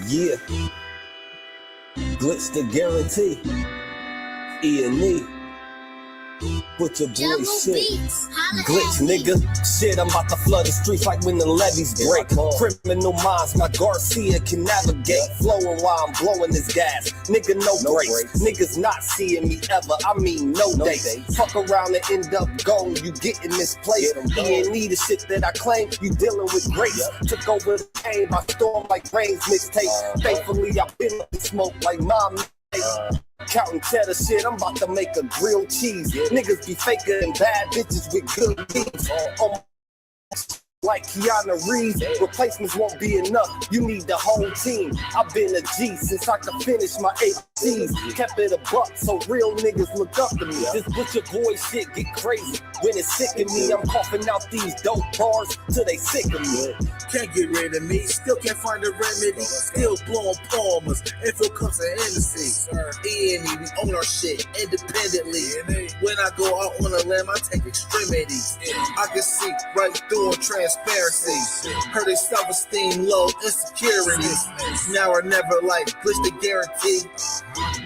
Yeah, glitch the guarantee. E&E. Put your boy shit. Glitch, nigga. Shit, I'm about to flood the streets like when the levees break. Criminal minds, my Garcia can navigate. Flowing while I'm blowing this gas. Nigga, no brakes. Niggas not seeing me ever. I mean, no dates. Fuck around and end up going. You getting misplaced. E&E, the shit that I claim. You dealing with grace. Took over the game by storm like Rain's mixtape. Thankfully, I've been up the smoke like mom. Counting cheddar shit, I'm about to make a grilled cheese. Niggas be faker than bad bitches with good beats. Like Keanu Reeves, replacements won't be enough. You need the whole team. I've been a G since I could finish my ACs. Kept it a buck, so real niggas look up to me. This butcher boy shit get crazy. When it's sick of me, I'm coughing out these dope bars till they sick of me. Can't get rid of me, still can't find a remedy. Still blowing palmers, and feel cups of Hennessy. E&E, we own our shit independently. When I go out on a limb, I take extremities. I can see right through on transparency. Heard they self-esteem low, insecurities. Now or never, like glitch the guarantee.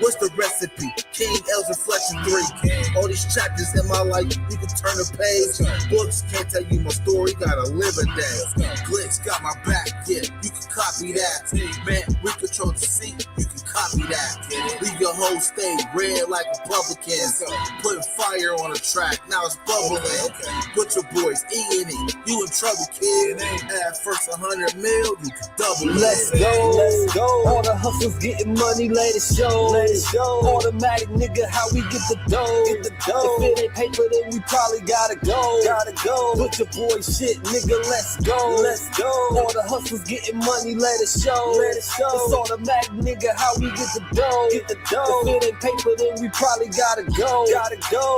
What's the recipe? King L's Reflection 3. All these chapters in my life, you can turn a page. Books can't tell you my story, gotta live a day. Glitch got my back, yeah, you can copy that. Man, we control the seat, you can copy that. Leave your whole state red like Republicans. Putting fire on the track, now it's bubbling. Put your boys E&E, you in trouble, kid. At first 100 mil, you can double it. Let's go. All the hustlers getting money, let it show. Automatic nigga, how we get the dough. If it ain't paper, then we probably gotta go. Put your boy shit, nigga, let's go. All the hustlers getting money, let it show. It's automatic, nigga, how we get the dough. If it ain't paper, then we probably gotta go.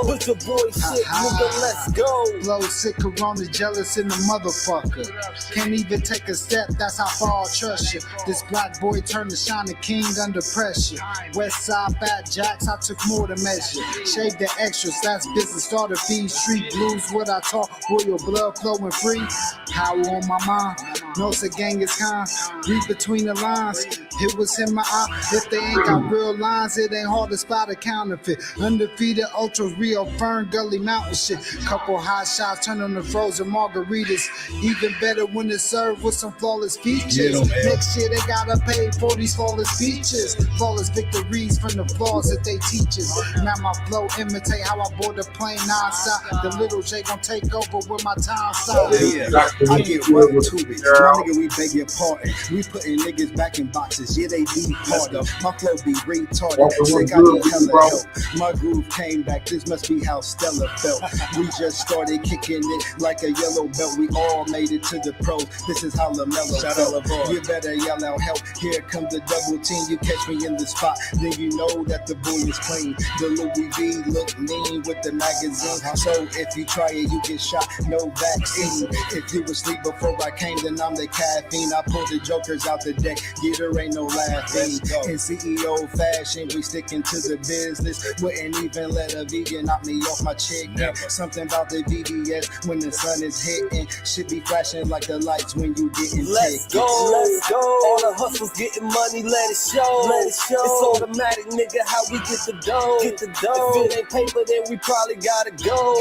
Put your boy shit, nigga, let's go. Blow sick, corona, jealous in the motherfucker. Can't even take a step, that's how far I trust you. This black boy turned to shining king under pressure. West side fat jacks, I took more to measure. Shave the extras, that's business, starter fees. Street blues, what I talk, royal blood flowing free. Power on my mind, knows the gang is kind. Read between the lines, it was in my eye. If they ain't got real lines, it ain't hard to spot a counterfeit. Undefeated, ultra real, Fern Gully Mountain shit. Couple hot shots, turn on the frozen margaritas. Even better when it's served with some flawless features. Next year they gotta pay for these flawless features. Flawless victories from the flaws that they teach us. Now my flow imitate how I board the plane nonstop. The little J gon' take over with my time stop. I get well to it. My nigga, we beg your pardon. We putting niggas back in boxes. Yeah, they be harder. My flow be retarded. Sick, I need hella help. My groove came back. This must be how Stella felt. We just started kicking it like a yellow belt. We all made it to the pros. This is how LaMelo felt. You better yell out help. Here comes the double team. You catch me in the spot, then you know that the boy is clean. The Louis V look lean with the magazine. So if you try it, you get shot. No vaccine. If you was asleep before I came, then I'm the caffeine. I pull the jokers out the deck. Yeah, there ain't no laughing. In CEO fashion, we sticking to the business. Wouldn't even let a vegan knock me off my chicken. Something about the VVS when the sun is hitting. Should be flashing like the lights when you getting Let's go. All the hustlers getting money, let it show. It's automatic, nigga, how we get the dough. If it ain't paper, then we probably gotta go.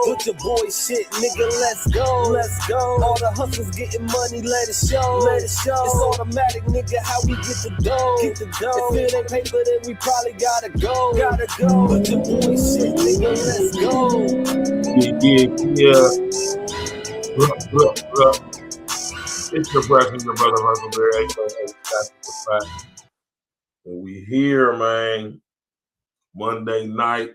Put your boy shit, nigga, let's go. All the hustlers getting money, let it show. It's automatic, nigga, how we get the dough. If it ain't paper, then we probably gotta go. Put your boy shit, nigga, let's go. Look. It's your brother, Virgil Berry, aka and we here, man. Monday night,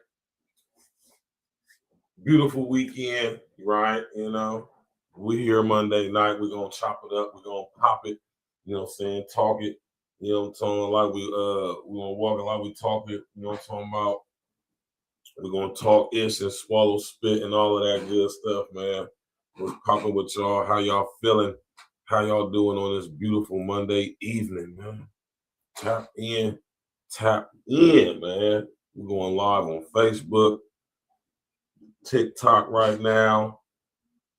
beautiful weekend, right? You know, we here Monday night. We're gonna chop it up. We're gonna pop it. You know what I'm saying? Talk it. You know what I'm talking about? We're gonna walk it like we talk it. You know what I'm talking about? We're gonna talk ish and swallow spit and all of that good stuff, man. We're popping with y'all. How y'all feeling? How y'all doing on this beautiful Monday evening, man? Tap in, man. We're going live on Facebook, TikTok right now.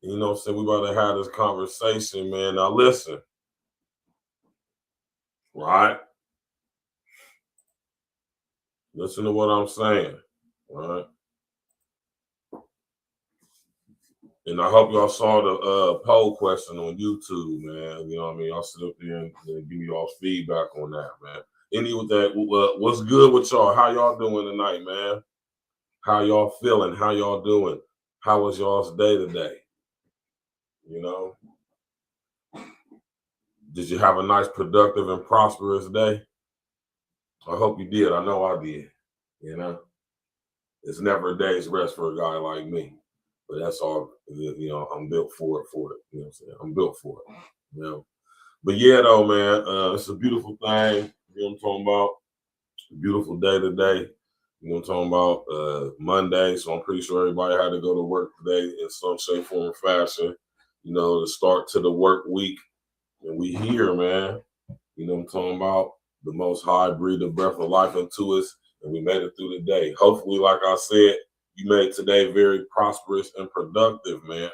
You know what I'm saying? We're about to have this conversation, man. Now listen. right? Listen to what I'm saying, right? And I hope y'all saw the poll question on YouTube, man. You know what I mean? Y'all sit up there and give me y'all feedback on that, man. Any with that, what's good with y'all? How y'all doing tonight, man? How y'all feeling? How y'all doing? How was y'all's day today? You know? Did you have a nice, productive, and prosperous day? I hope you did. I know I did. You know? It's never a day's rest for a guy like me. But that's all, you know, I'm built for it. You know what I'm saying? I'm built for it. You know? But yeah, though, man, it's a beautiful thing. You know what I'm talking about? A beautiful day today. You know what I'm talking about? Monday. So I'm pretty sure everybody had to go to work today in some shape, form, or fashion. You know, the start to the work week. And we here, man. You know what I'm talking about? The Most High breathed the breath of life into us, and we made it through the day. Hopefully, like I said, you made today very prosperous and productive, man.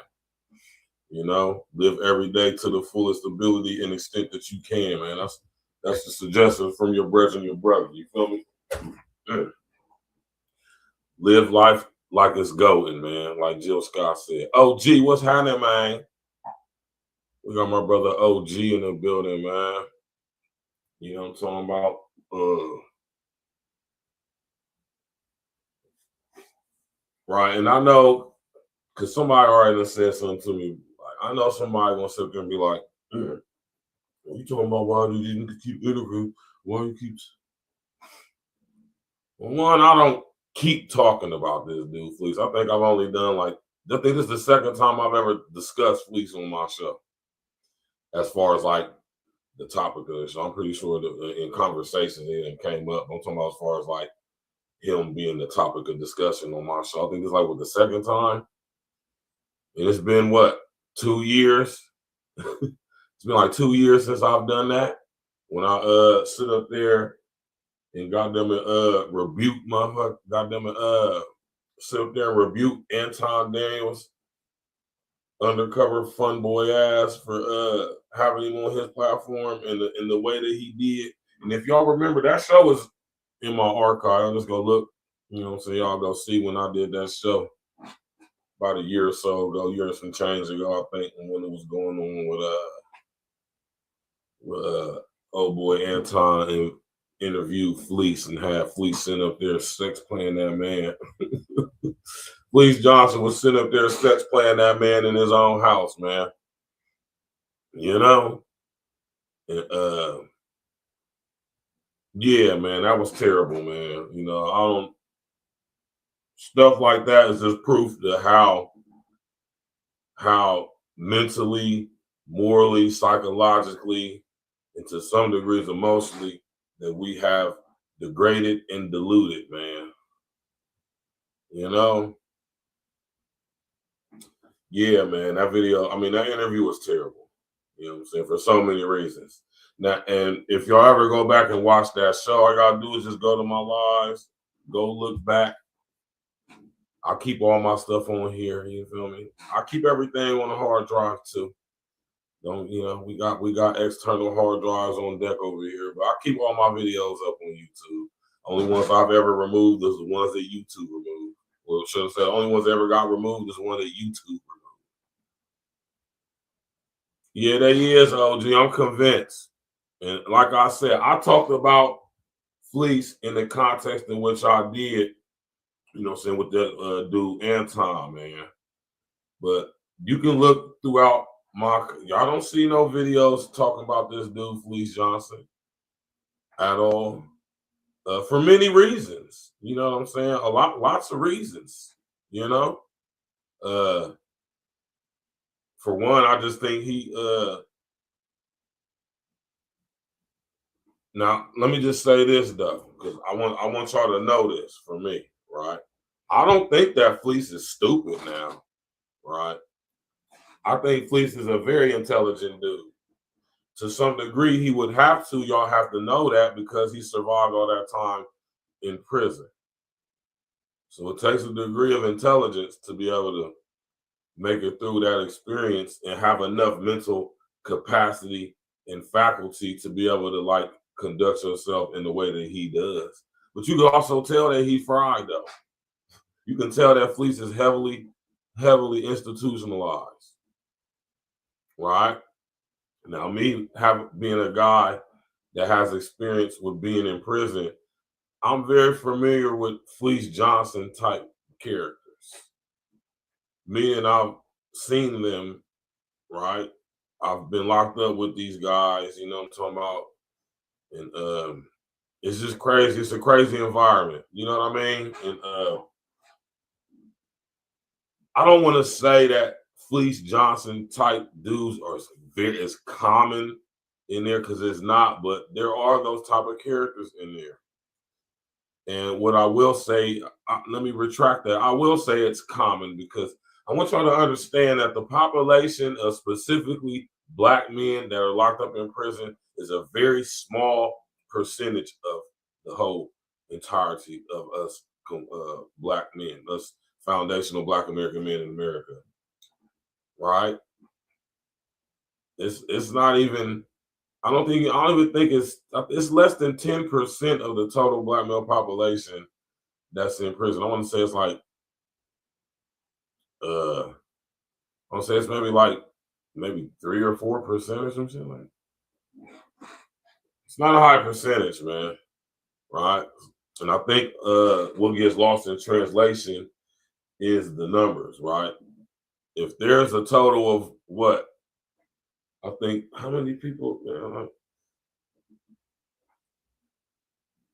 You know, live every day to the fullest ability and extent that you can, man. That's the suggestion from your brethren and your brother. You feel me? Live life like it's golden, man. Like Jill Scott said. OG, what's happening, man? We got my brother OG in the building, man. You know what I'm talking about? Right, and I know, because somebody already said something to me. Like, I know somebody gonna sit there and be like, you talking about why you didn't keep interviewing? Why you keep? Well, one, I don't keep talking about this dude, Fleece. I think I've only done I think this is the second time I've ever discussed Fleece on my show. As far as like the topic of the show, I'm pretty sure that in conversation it came up. I'm talking about as far as like him being the topic of discussion on my show. I think it's like the second time. And it's been what, 2 years? It's been like 2 years since I've done that. When I sit up there and goddamn it rebuke motherfucker, goddamn it sit up there and rebuke Anton Daniels, undercover fun boy ass, for having him on his platform in the way that he did. And if y'all remember, that show was in my archive. I'm just gonna look, you know what I'm saying? Y'all go see when I did that show about a year or so ago, year and some change ago, I think, when it was going on with old boy Anton and interviewed FLEECE and had FLEECE sitting up there sex playing that man. FLEECE Johnson was sitting up there sex playing that man in his own house, man. You know? And, yeah, man, that was terrible, man. You know, stuff like that is just proof to how mentally, morally, psychologically, and to some degrees emotionally, that we have degraded and diluted, man. You know? Yeah, man, that interview was terrible. You know what I'm saying? For so many reasons. Now, and if y'all ever go back and watch that show, all I gotta do is just go to my lives, go look back. I keep all my stuff on here, you feel me? I keep everything on a hard drive too. Don't, you know, we got external hard drives on deck over here, but I keep all my videos up on YouTube. Only ones I've ever removed is the ones that YouTube removed. Well, should have said the only ones that ever got removed is one that YouTube removed. Yeah, that is, OG. I'm convinced. And like I said, I talked about FLEECE in the context in which I did, you know what I'm saying, with that dude Anton, man. But you can look throughout y'all don't see no videos talking about this dude, FLEECE Johnson, at all. For many reasons. You know what I'm saying? Lots of reasons, you know? For one, I just think he now let me just say this though, because I want y'all to know this for me, right? I don't think that FLEECE is stupid now, right? I think FLEECE is a very intelligent dude. To some degree, he would have to, y'all have to know that, because he survived all that time in prison. So it takes a degree of intelligence to be able to make it through that experience and have enough mental capacity and faculty to be able to like conducts himself in the way that he does. But you can also tell that he's fried, though. You can tell that FLEECE is heavily institutionalized, right? Now, me being a guy that has experience with being in prison, I'm very familiar with FLEECE Johnson type characters. I've seen them, right? I've been locked up with these guys, you know what I'm talking about? And it's just crazy. It's a crazy environment. You know what I mean? And I don't want to say that FLEECE Johnson type dudes are as common in there, because it's not, but there are those type of characters in there. And what I will say, let me retract that. I will say it's common, because I want y'all to understand that the population of specifically Black men that are locked up in prison is a very small percentage of the whole entirety of us Black men, us foundational Black American men in America, right? It's not even, I don't even think it's less than 10% of the total Black male population that's in prison. I want to say it's like, I want to say it's maybe 3 or 4% or some shit like. It's not a high percentage, man, right? And I think what gets lost in translation is the numbers, right? If there's a total of what? I think, how many people?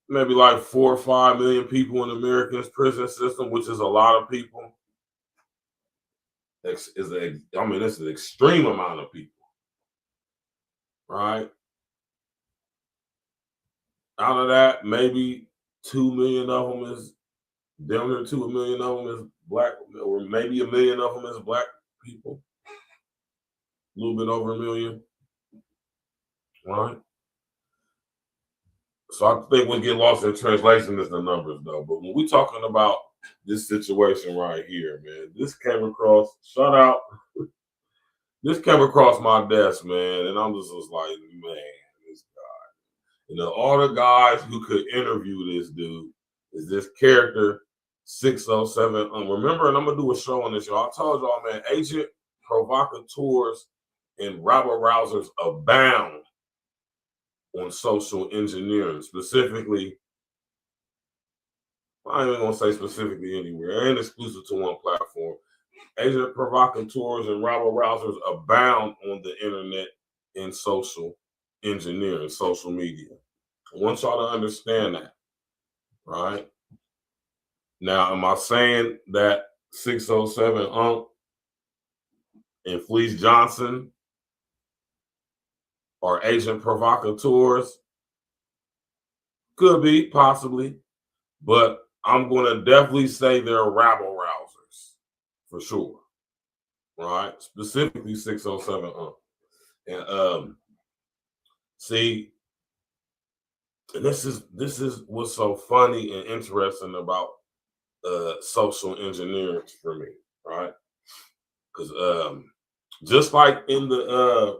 Maybe like 4 or 5 million people in America's prison system, which is a lot of people. It's an extreme amount of people, right? Out of that, maybe 2 million of them is down there. 2 million of them is Black, or maybe 1 million of them is Black people. A little bit over 1 million, right? So I think what get lost in translation is the numbers, though. But when we're talking about this situation right here, man, this came across, shout out, this came across my desk, man, and I'm just like, man, this guy. You know, all the guys who could interview this dude is this character 607. Remember, and I'm gonna do a show on this, y'all. I told y'all, man, agent provocateurs and rabble rousers abound on social engineering, specifically. I ain't even gonna say specifically anywhere. It ain't exclusive to one platform. Agent provocateurs and rabble rousers abound on the internet in social engineering, social media. I want y'all to understand that, right? Now, am I saying that 607 and FLEECE Johnson are agent provocateurs? Could be, possibly, but I'm going to definitely say they're rabble rousers for sure, right? Specifically 607 and see, and this is what's so funny and interesting about social engineering for me, right? Because just like in the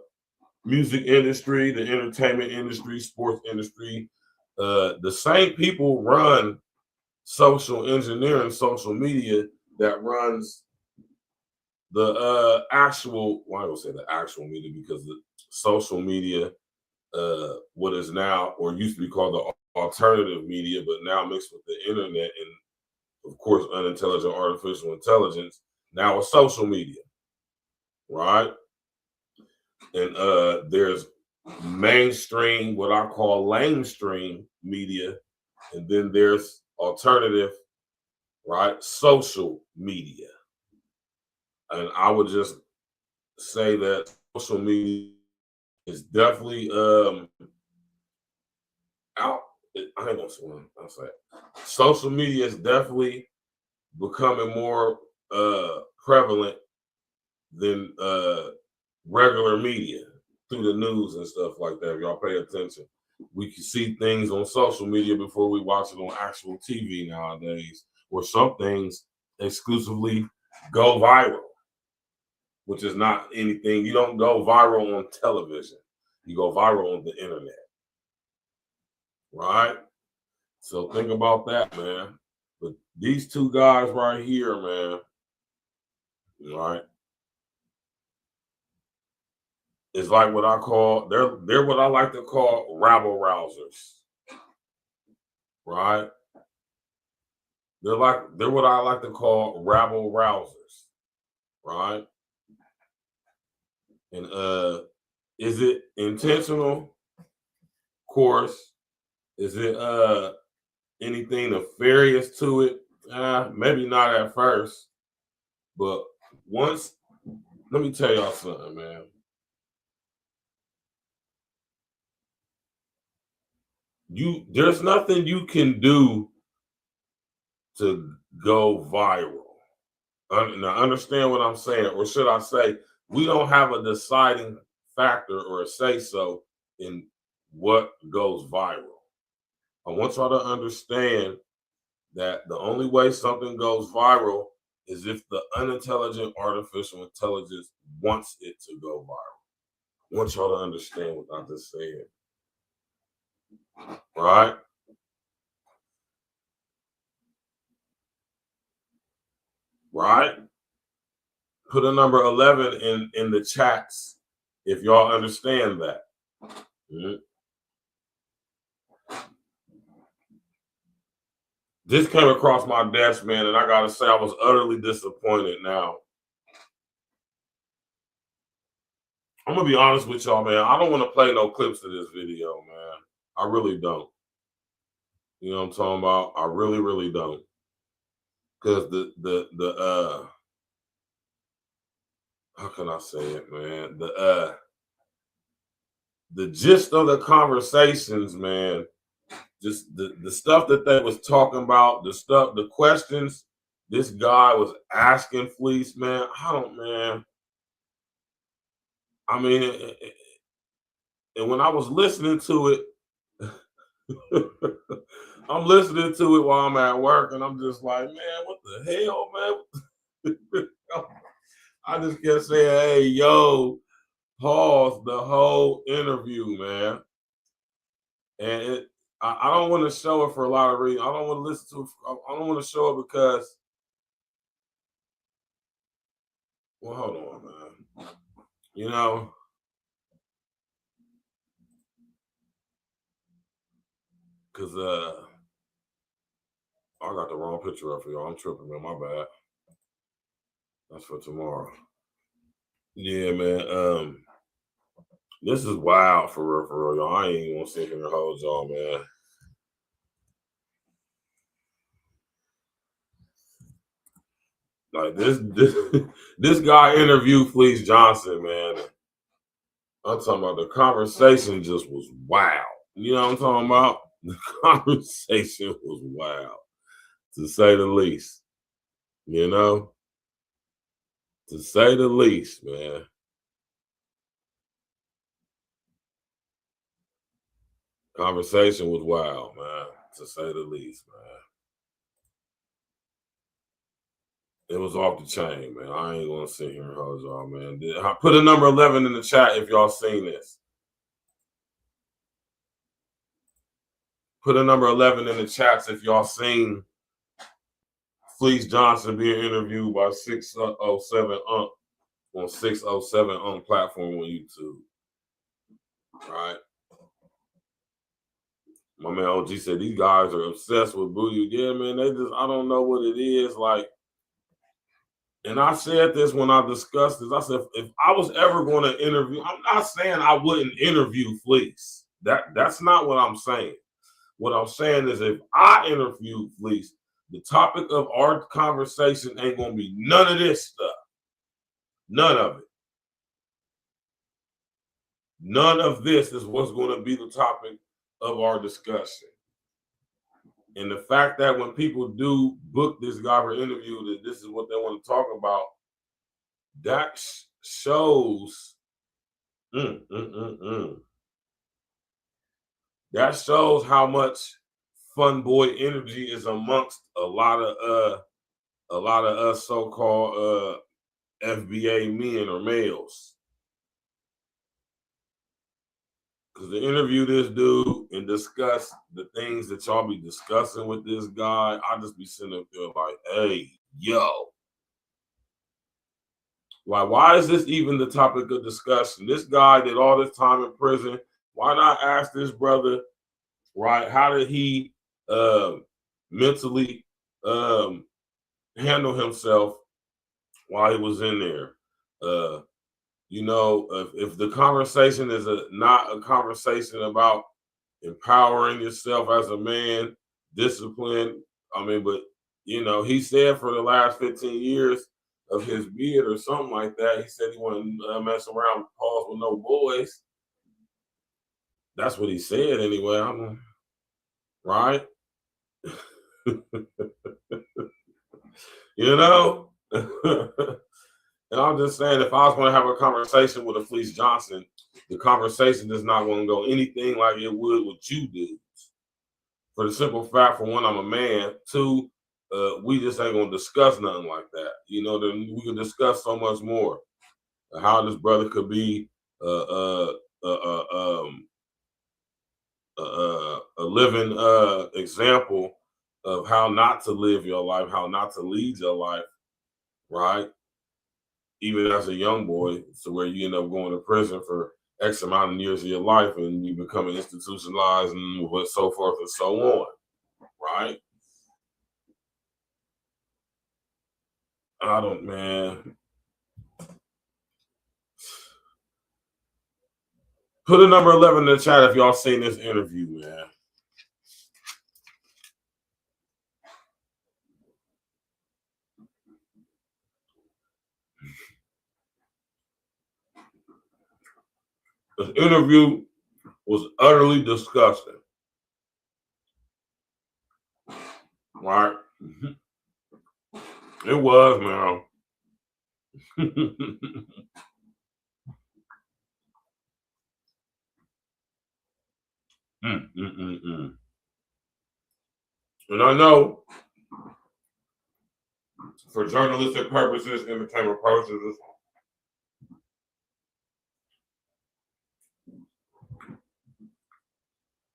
music industry, the entertainment industry, sports industry, the same people run social engineering, social media that runs the actual, well, I don't say the actual media, because the social media, what is now or used to be called the alternative media, but now mixed with the internet and, of course, unintelligent artificial intelligence, now it's social media, right? And there's mainstream, what I call lamestream media, and then there's alternative, right, social media. And I would just say that social media is definitely out. I ain't gonna say one. I'll say social media is definitely becoming more prevalent than regular media through the news and stuff like that. If y'all pay attention, we can see things on social media before we watch it on actual TV nowadays, where some things exclusively go viral, which is not anything. You don't go viral on television. You go viral on the internet. right? So think about that, man. But these two guys right here, man, right, is like what I call, they're what I like to call rabble rousers, right? They're what I like to call rabble rousers, right? And is it intentional? Of course. Is it anything nefarious to it? Maybe not at first, but once, let me tell y'all something, man. There's nothing you can do to go viral. Now understand what I'm saying, or should I say, we don't have a deciding factor or a say so in what goes viral. I want y'all to understand that the only way something goes viral is if the unintelligent artificial intelligence wants it to go viral. I want y'all to understand what I just said. Right? Right? Put a number 11 in the chats if y'all understand that. Mm-hmm. This came across my desk, man, and I gotta say I was utterly disappointed. Now, I'm gonna be honest with y'all, man. I don't want to play no clips of this video, man. I really don't. You know what I'm talking about? I really, really don't. Because how can I say it, man? The gist of the conversations, man, just the stuff that they was talking about, the questions this guy was asking FLEECE, man. I mean, and when I was listening to it, I'm listening to it while I'm at work, and I'm just like, man, what the hell, man? I just kept saying, hey, yo, pause the whole interview, man. And I don't want to show it for a lot of reasons. I don't want to listen to it. I don't want to show it because, well, hold on, man. You know, because I got the wrong picture up for y'all. I'm tripping, man. My bad. That's for tomorrow. Yeah, man. This is wild for real, y'all. I ain't even gonna sit here and hold y'all, man. Like this guy interviewed FLEECE Johnson, man. I'm talking about the conversation just was wild. You know what I'm talking about? The conversation was wild, to say the least. You know? To say the least, man. Conversation was wild, man. To say the least, man. It was off the chain, man. I ain't gonna sit here and hold y'all, man. Put a number 11 in the chat if y'all seen this. Put a number 11 in the chats if y'all seen FLEECE Johnson being interviewed by 607 Unk on 607 Unk platform on YouTube. Right? My man OG said these guys are obsessed with Booyah. Yeah, man, I don't know what it is. Like, and I said this when I discussed this. I said, if I was ever going to interview, I'm not saying I wouldn't interview FLEECE. That's not what I'm saying. What I'm saying is if I interview FLEECE, the topic of our conversation ain't going to be none of this stuff. None of it. None of this is what's going to be the topic of our discussion. And the fact that when people do book this guy for interview, that this is what they want to talk about, that shows, that shows how much fun boy energy is amongst a lot of us so-called FBA men or males. Because to interview this dude and discuss the things that y'all be discussing with this guy, I just be sitting up there like, hey, yo. Like, why is this even the topic of discussion? This guy did all this time in prison. Why not ask this brother, right? How did he mentally handle himself while he was in there? You know, if the conversation is not a conversation about empowering yourself as a man, discipline. I mean, but you know, he said for the last 15 years of his beard or something like that, he said he wouldn't mess around, pause with no boys. That's what he said anyway. Right? You know? And I'm just saying, if I was going to have a conversation with a FLEECE Johnson, the conversation is not going to go anything like it would with you dudes. For the simple fact, for one, I'm a man. Two, we just ain't going to discuss nothing like that. You know, then we can discuss so much more. How this brother could be a living example of how not to live your life, how not to lead your life, right? Even as a young boy, to where you end up going to prison for X amount of years of your life and you become institutionalized and so forth and so on, right? I don't, man. Put a number 11 in the chat if y'all seen this interview, man. This interview was utterly disgusting. Right? It was, man. And I know for journalistic purposes, entertainment purposes,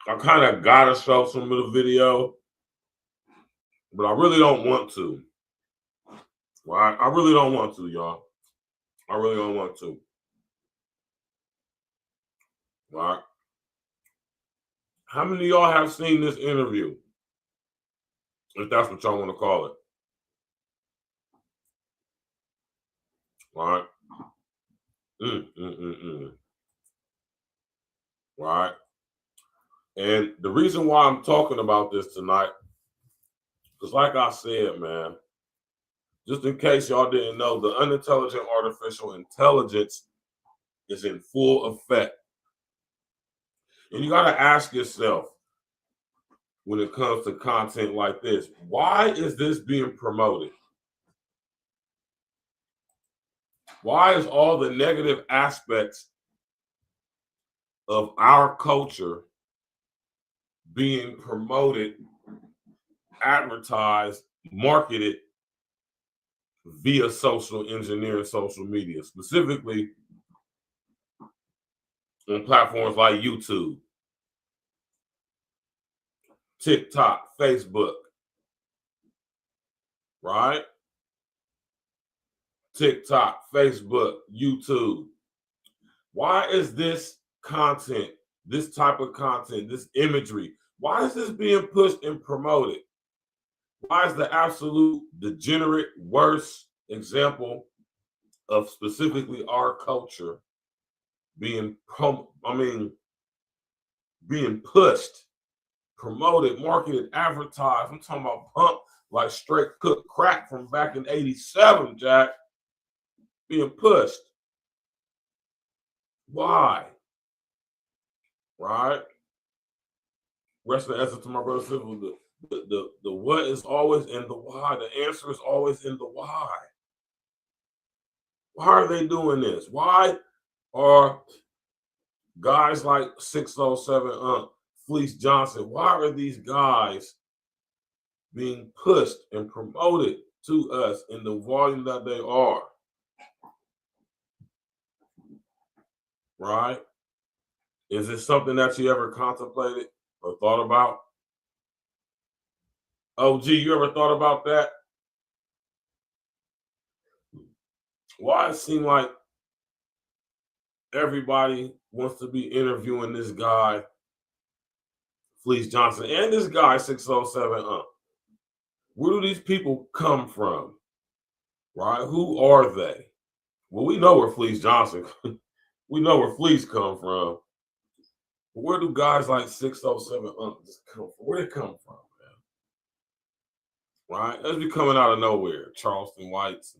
I kind of gotta show some of the video, but I really don't want to. Right? I really don't want to, y'all. I really don't want to. Right? How many of y'all have seen this interview? If that's what y'all want to call it. Right? Right? And the reason why I'm talking about this tonight, because like I said, man, just in case y'all didn't know, the unintelligent artificial intelligence is in full effect. And you got to ask yourself, when it comes to content like this, why is this being promoted? Why is all the negative aspects of our culture being promoted, advertised, marketed via social engineering, social media, specifically on platforms like YouTube, TikTok, Facebook, right? TikTok, Facebook, YouTube. Why is this content, this type of content, this imagery, why is this being pushed and promoted? Why is the absolute degenerate worst example of specifically our culture being pushed, promoted, marketed, advertised? I'm talking about pump like straight cooked crack from back in '87, Jack, being pushed. Why? Right? Rest of the answer to my brother Civil, the what is always in the why. The answer is always in the why. Why are they doing this? Why are guys like 607 FLEECE Johnson, why are these guys being pushed and promoted to us in the volume that they are? Right? Is it something that you ever contemplated or thought about? OG, you ever thought about that? Why it seems like everybody wants to be interviewing this guy, FLEECE Johnson, and this guy, 607 Where do these people come from? Right? Who are they? Well, we know where FLEECE Johnson, we know where FLEECE come from. But where do guys like 607 just come from? Where they come from, man? Right? That's be coming out of nowhere. Charleston Whites,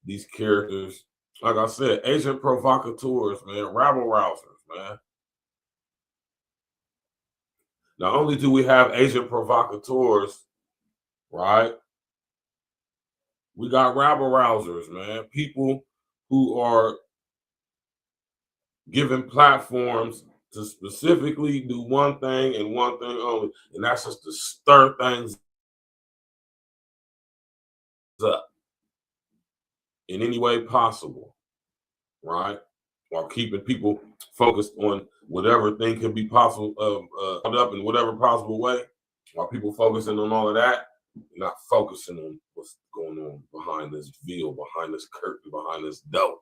these characters. Like I said, agent provocateurs, man, rabble rousers, man. Not only do we have agent provocateurs, right? We got rabble rousers, man. People who are given platforms to specifically do one thing and one thing only, and that's just to stir things up in any way possible, right? While keeping people focused on whatever thing could be possible, up in whatever possible way. While people focusing on all of that, not focusing on what's going on behind this veil, behind this curtain, behind this door,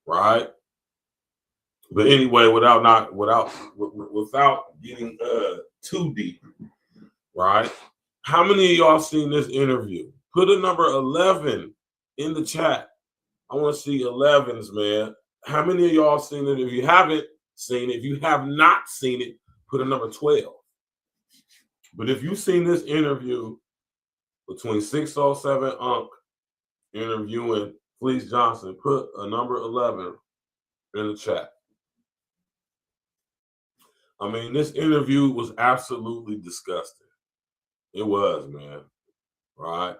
right? But anyway, without getting too deep, right? How many of y'all seen this interview? Put a number 11 in the chat. I want to see 11s, man. How many of y'all seen it? If you haven't seen it, if you have not seen it, put a number 12. But if you've seen this interview between 607 interviewing FLEECE Johnson, put a number 11 in the chat. I mean, this interview was absolutely disgusting. It was, man. Right?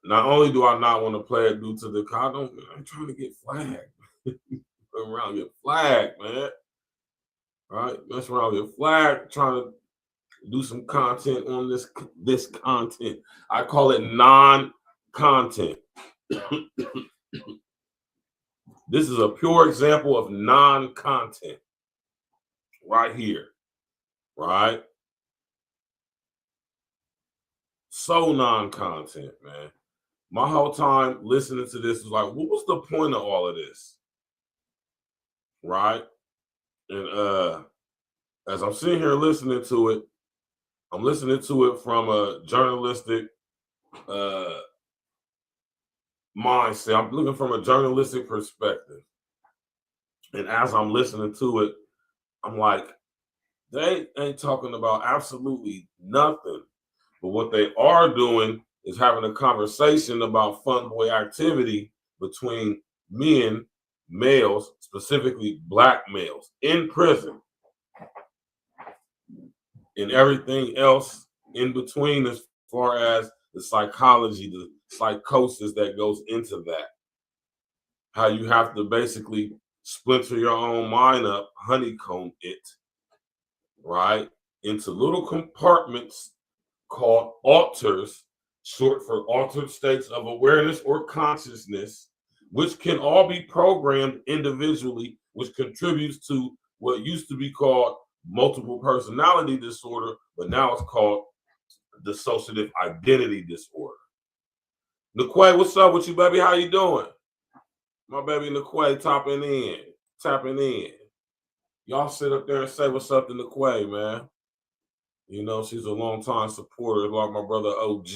Not only do I not want to play it due to the condom, I'm trying to get flagged. Around get flagged, man. Right? Mess around get flagged, trying to do some content on this content. I call it non-content. This is a pure example of non-content right here. Right? So non-content, man. My whole time listening to this was like, what was the point of all of this? Right? And as I'm sitting here listening to it, I'm listening to it from a journalistic mindset. I'm looking from a journalistic perspective. And as I'm listening to it, I'm like, they ain't talking about absolutely nothing. But what they are doing is having a conversation about funboy activity between men, males, specifically black males, in prison, and everything else in between as far as the psychology, the psychosis that goes into that. How you have to basically splinter your own mind up, honeycomb it, right, into little compartments called alters, short for altered states of awareness or consciousness, which can all be programmed individually, which contributes to what used to be called multiple personality disorder, but now it's called dissociative identity disorder. Niquay, what's up with you, baby? How you doing? My baby Niquay tapping in. Y'all sit up there and say what's up to Niquay, man. You know, she's a long-time supporter, like my brother OG.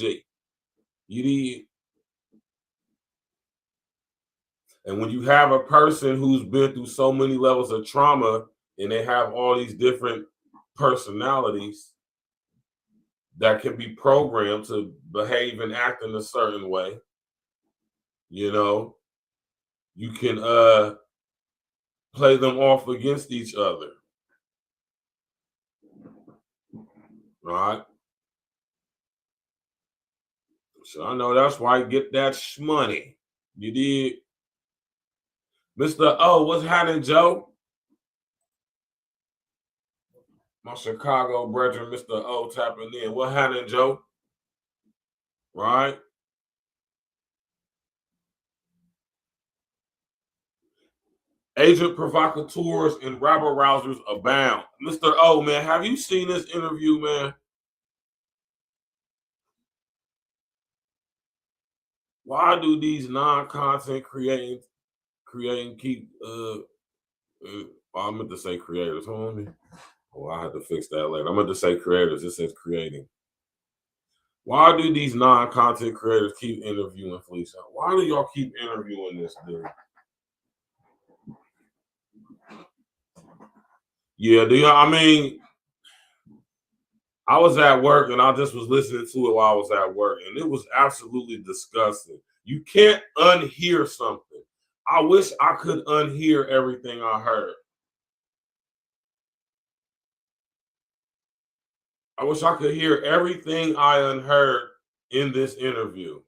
You need. And when you have a person who's been through so many levels of trauma and they have all these different personalities that can be programmed to behave and act in a certain way, you know, you can play them off against each other. Right? So I know that's why I get that shmoney. You did. Mr. O, what's happening, Joe? My Chicago brethren, Mr. O, tapping in. What happening, Joe? Right? Agent provocateurs and rabble rousers abound. Mr. O, man, have you seen this interview, man? Why do these non-content creating keep I meant to say creators. Hold on. Oh, I had to fix that later. I meant to say creators. It says creating. Why do these non-content creators keep interviewing FLEECE? Why do y'all keep interviewing this dude? Yeah, I mean, I was at work and I just was listening to it while I was at work, and it was absolutely disgusting. You can't unhear something. I wish I could unhear everything I heard. I wish I could hear everything I unheard in this interview.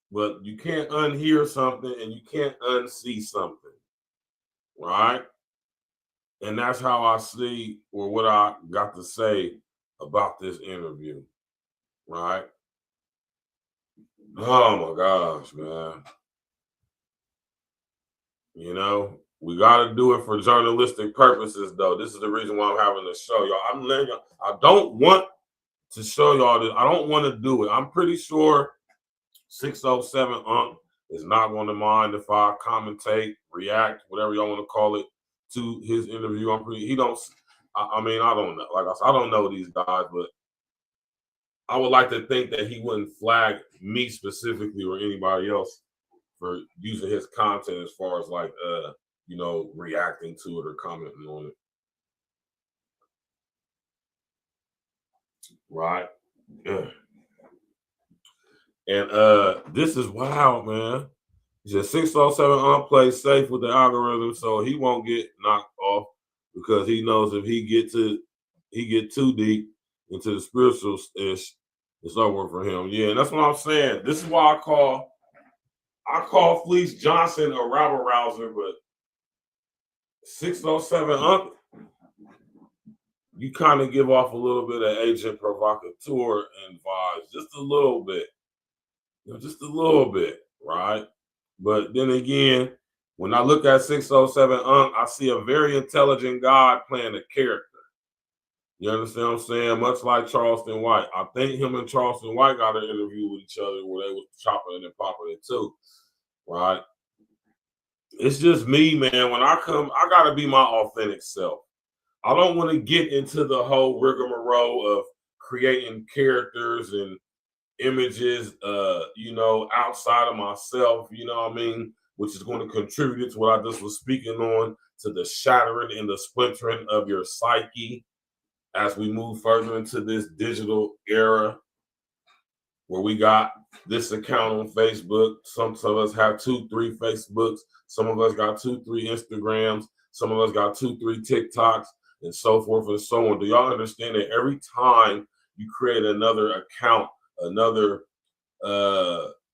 But you can't unhear something and you can't unsee something, right? And that's how I see, or what I got to say about this interview, right? Oh my gosh, man. You know, we got to do it for journalistic purposes, though. This is the reason why I'm having to show y'all. I'm letting y'all. I don't want to show y'all this. I don't want to do it. I'm pretty sure 607 is not going to mind if I commentate, react, whatever y'all want to call it, to his interview. I mean, I don't know. Like I said, I don't know these guys, but I would like to think that he wouldn't flag me specifically or anybody else for using his content as far as like, you know, reacting to it or commenting on it. Right? Yeah. And this is wild, man. He said 607 plays safe with the algorithm, so he won't get knocked off because he knows if he get too deep into the spiritual ish, it's over for him. Yeah, and that's what I'm saying. This is why I call FLEECE Johnson a rabble rouser, but 607 you kind of give off a little bit of agent provocateur and vibes, just a little bit. You know, just a little bit, right? But then again, when I look at 607 I see a very intelligent guy playing a character. You understand what I'm saying? Much like Charleston White. I think him and Charleston White got an interview with each other where they was chopping and popping it too, right? It's just me, man. When I come, I got to be my authentic self. I don't want to get into the whole rigmarole of creating characters and images, you know, outside of myself, you know what I mean, which is going to contribute to what I just was speaking on, to the shattering and the splintering of your psyche as we move further into this digital era where we got this account on Facebook. Some of us have 2-3 Facebooks. Some of us got 2-3 Instagrams. Some of us got 2-3 TikToks and so forth and so on. Do y'all understand that every time you create another account, another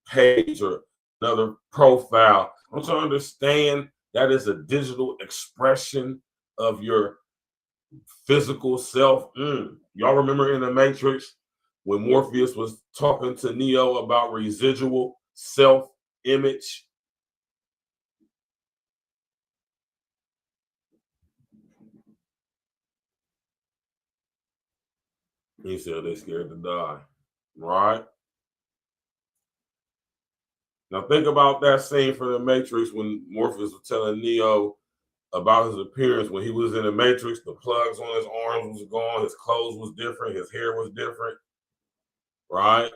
page or another profile, don't you understand that is a digital expression of your physical self? Y'all remember in the Matrix when Morpheus was talking to Neo about residual self-image? He said they're scared to die, right? Now think about that scene from the Matrix when Morpheus was telling Neo about his appearance. When he was in the Matrix, the plugs on his arms was gone, his clothes was different, his hair was different, right?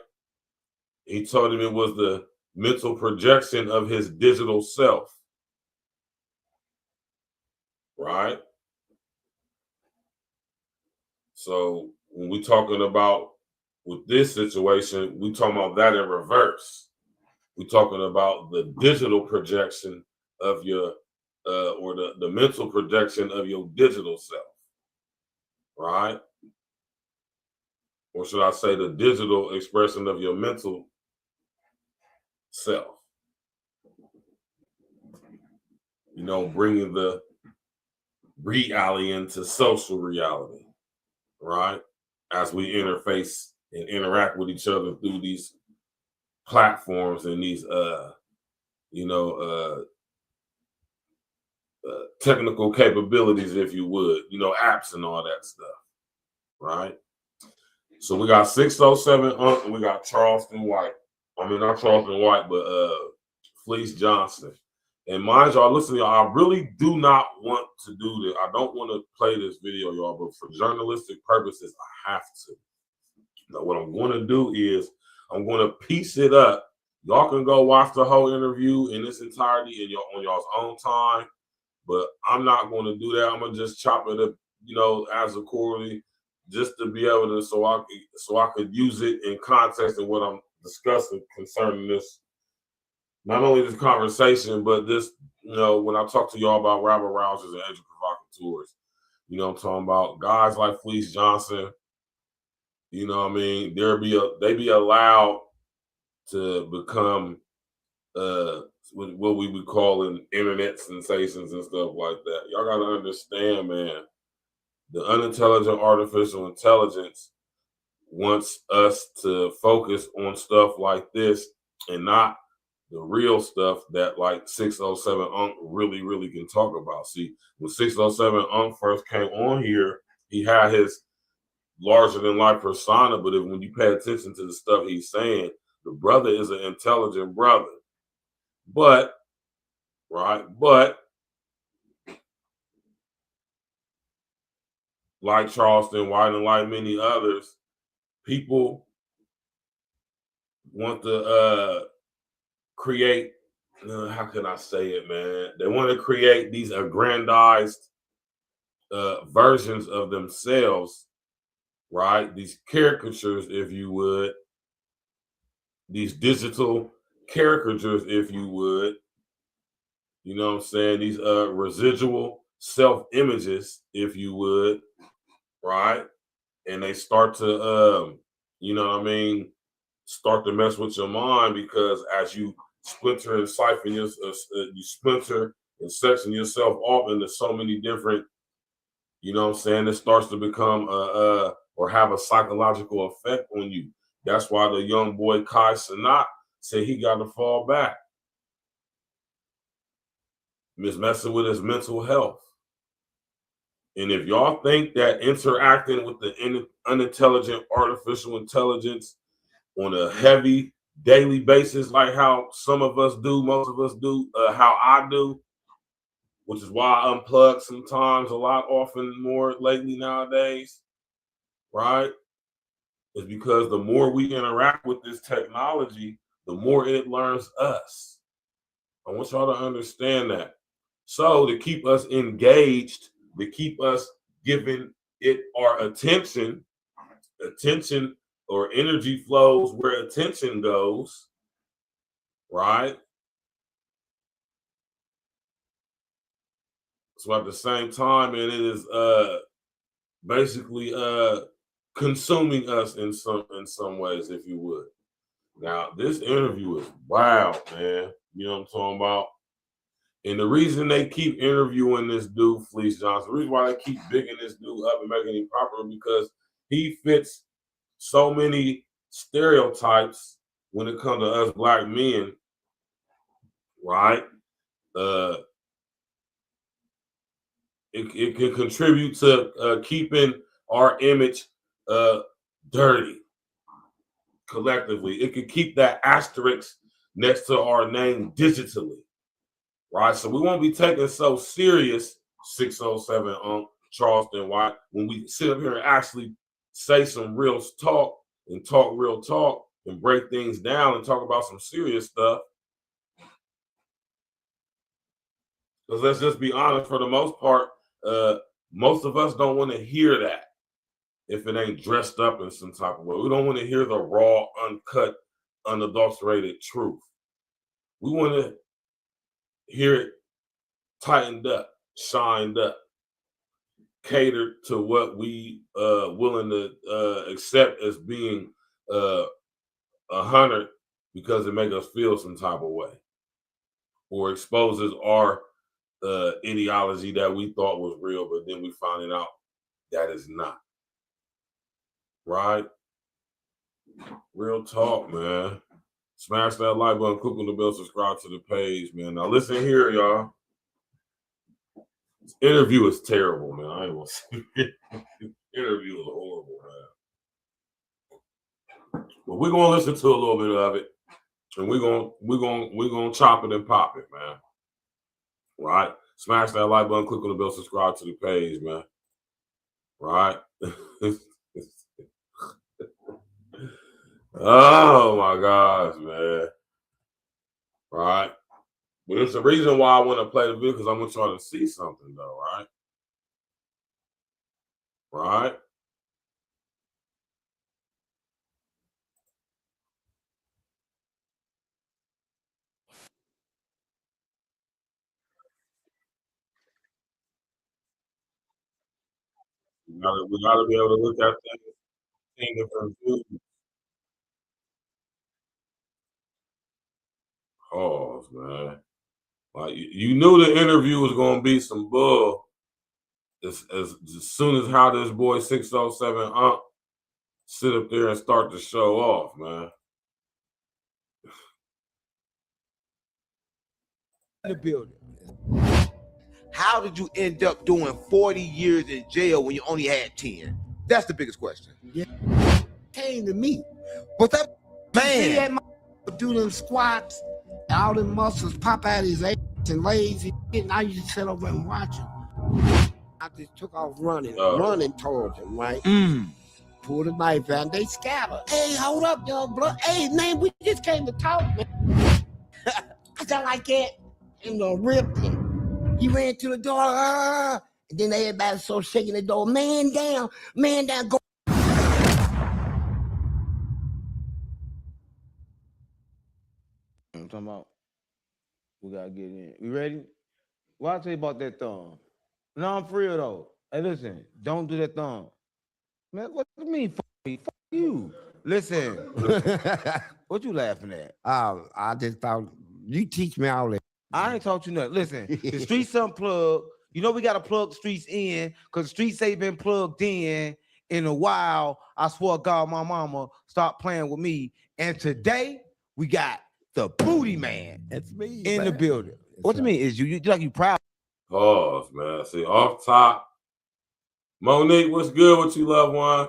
He told him it was the mental projection of his digital self, right? So when we're talking about with this situation, we talking about that in reverse. We're talking about the digital projection of your, or the mental projection of your digital self, right? Or should I say the digital expression of your mental self? You know, bringing the reality into social reality, right? As we interface and interact with each other through these platforms and these, you know, technical capabilities, if you would, you know, apps and all that stuff, right? So we got 607 and we got Charleston White. I mean, not Charleston White, but FLEECE Johnson. And mind y'all, listen, y'all, I really do not want to do this. I don't want to play this video, y'all, but for journalistic purposes, I have to. Now, what I'm going to do is I'm going to piece it up. Y'all can go watch the whole interview in its entirety on y'all's own time, but I'm not going to do that. I'm going to just chop it up, you know, as accordingly, just to be able to, so I could use it in context of what I'm discussing concerning this, not only this conversation, but this, you know, when I talk to y'all about rabble rousers and agent provocateurs, you know what I'm talking about, guys like FLEECE Johnson, you know what I mean, they be allowed to become what we would call in internet sensations and stuff like that. Y'all got to understand, man, the unintelligent artificial intelligence wants us to focus on stuff like this and not the real stuff that like 607 Unc really can talk about. See, when 607 Unc first came on here, he had his larger than life persona, but when you pay attention to the stuff he's saying, the brother is an intelligent brother. But like Charleston White and like many others, people want to create, how can I say it, man? They want to create these aggrandized versions of themselves, right? These caricatures, if you would, these digital caricatures, if you would, you know what I'm saying? These residual self-images, if you would, right? And they start to, you know what I mean, start to mess with your mind, because as you splinter and siphon you splinter and section yourself off into so many different, you know what I'm saying, it starts to become or have a psychological effect on you. That's why the young boy Kai Cenat said he got to fall back. He's messing with his mental health. And if y'all think that interacting with the unintelligent artificial intelligence on a heavy daily basis, like how some of us do, most of us do, how I do, which is why I unplug sometimes, a lot, often more lately nowadays, right? Is because the more we interact with this technology, the more it learns us. I want y'all to understand that. So to keep us engaged, to keep us giving it our attention or energy flows where attention goes, right? So at the same time, and it is basically consuming us in some ways, if you would. Now, this interview is wild, man. You know what I'm talking about? And the reason they keep interviewing this dude, FLEECE Johnson, the reason why they keep bigging this dude up and making him popular, because he fits so many stereotypes when it comes to us black men, right? It can contribute to keeping our image dirty collectively. It could keep that asterisk next to our name digitally, right? So we won't be taken so serious, 607 on Charleston White, when we sit up here and actually say some real talk and talk real talk and break things down and talk about some serious stuff. Because let's just be honest, for the most part, most of us don't want to hear that if it ain't dressed up in some type of way. We don't want to hear the raw, uncut, unadulterated truth. We want to hear it tightened up, shined up, catered to what we willing to accept as being 100, because it makes us feel some type of way or exposes our ideology that we thought was real, but then we find out that is not. Right? Real talk, man. Smash that like button, click on the bell, subscribe to the page, man. Now listen here, y'all. This interview is terrible, man. I ain't gonna say it. Interview is horrible, man. But we're gonna listen to a little bit of it, and we're gonna chop it and pop it, man. Right? Smash that like button, click on the bell, subscribe to the page, man. Right? Oh my gosh, man. Right? But it's the reason why I want to play the video, because I want y'all to see something, though, right? Right? We gotta be able to look at things in different views. Pause, man. Like you knew the interview was gonna be some bull as soon as how this boy 607 sit up there and start to show off, man. In the building. How did you end up doing 40 years in jail when you only had 10? That's the biggest question. Yeah. Came to me. But that man do them squats, all them muscles pop out his ass and lazy, and I used to sit over and watch him. I just took off running towards him, right? Pulled a knife out, and they scattered. Hey, hold up, young blood. Hey, man, we just came to talk, man. I got like that, and ripped him. He ran to the door, and then everybody started shaking the door. Man down, go. I'm talking about. We gotta get in. We ready? Well, I'll tell you about that thumb. No, I'm for real though. Hey, listen, don't do that thumb. Man, what do you mean? Fuck me? Fuck you. Listen. What you laughing at? I just thought you teach me all that. I ain't taught you nothing. Listen, the streets unplugged. You know we gotta plug the streets in because the streets ain't been plugged in a while. I swear to God, my mama stopped playing with me. And today we got the booty man. That's me in the building. What you mean? Is you like you proud? Pause, man. See, off top, Monique, what's good with you, loved one?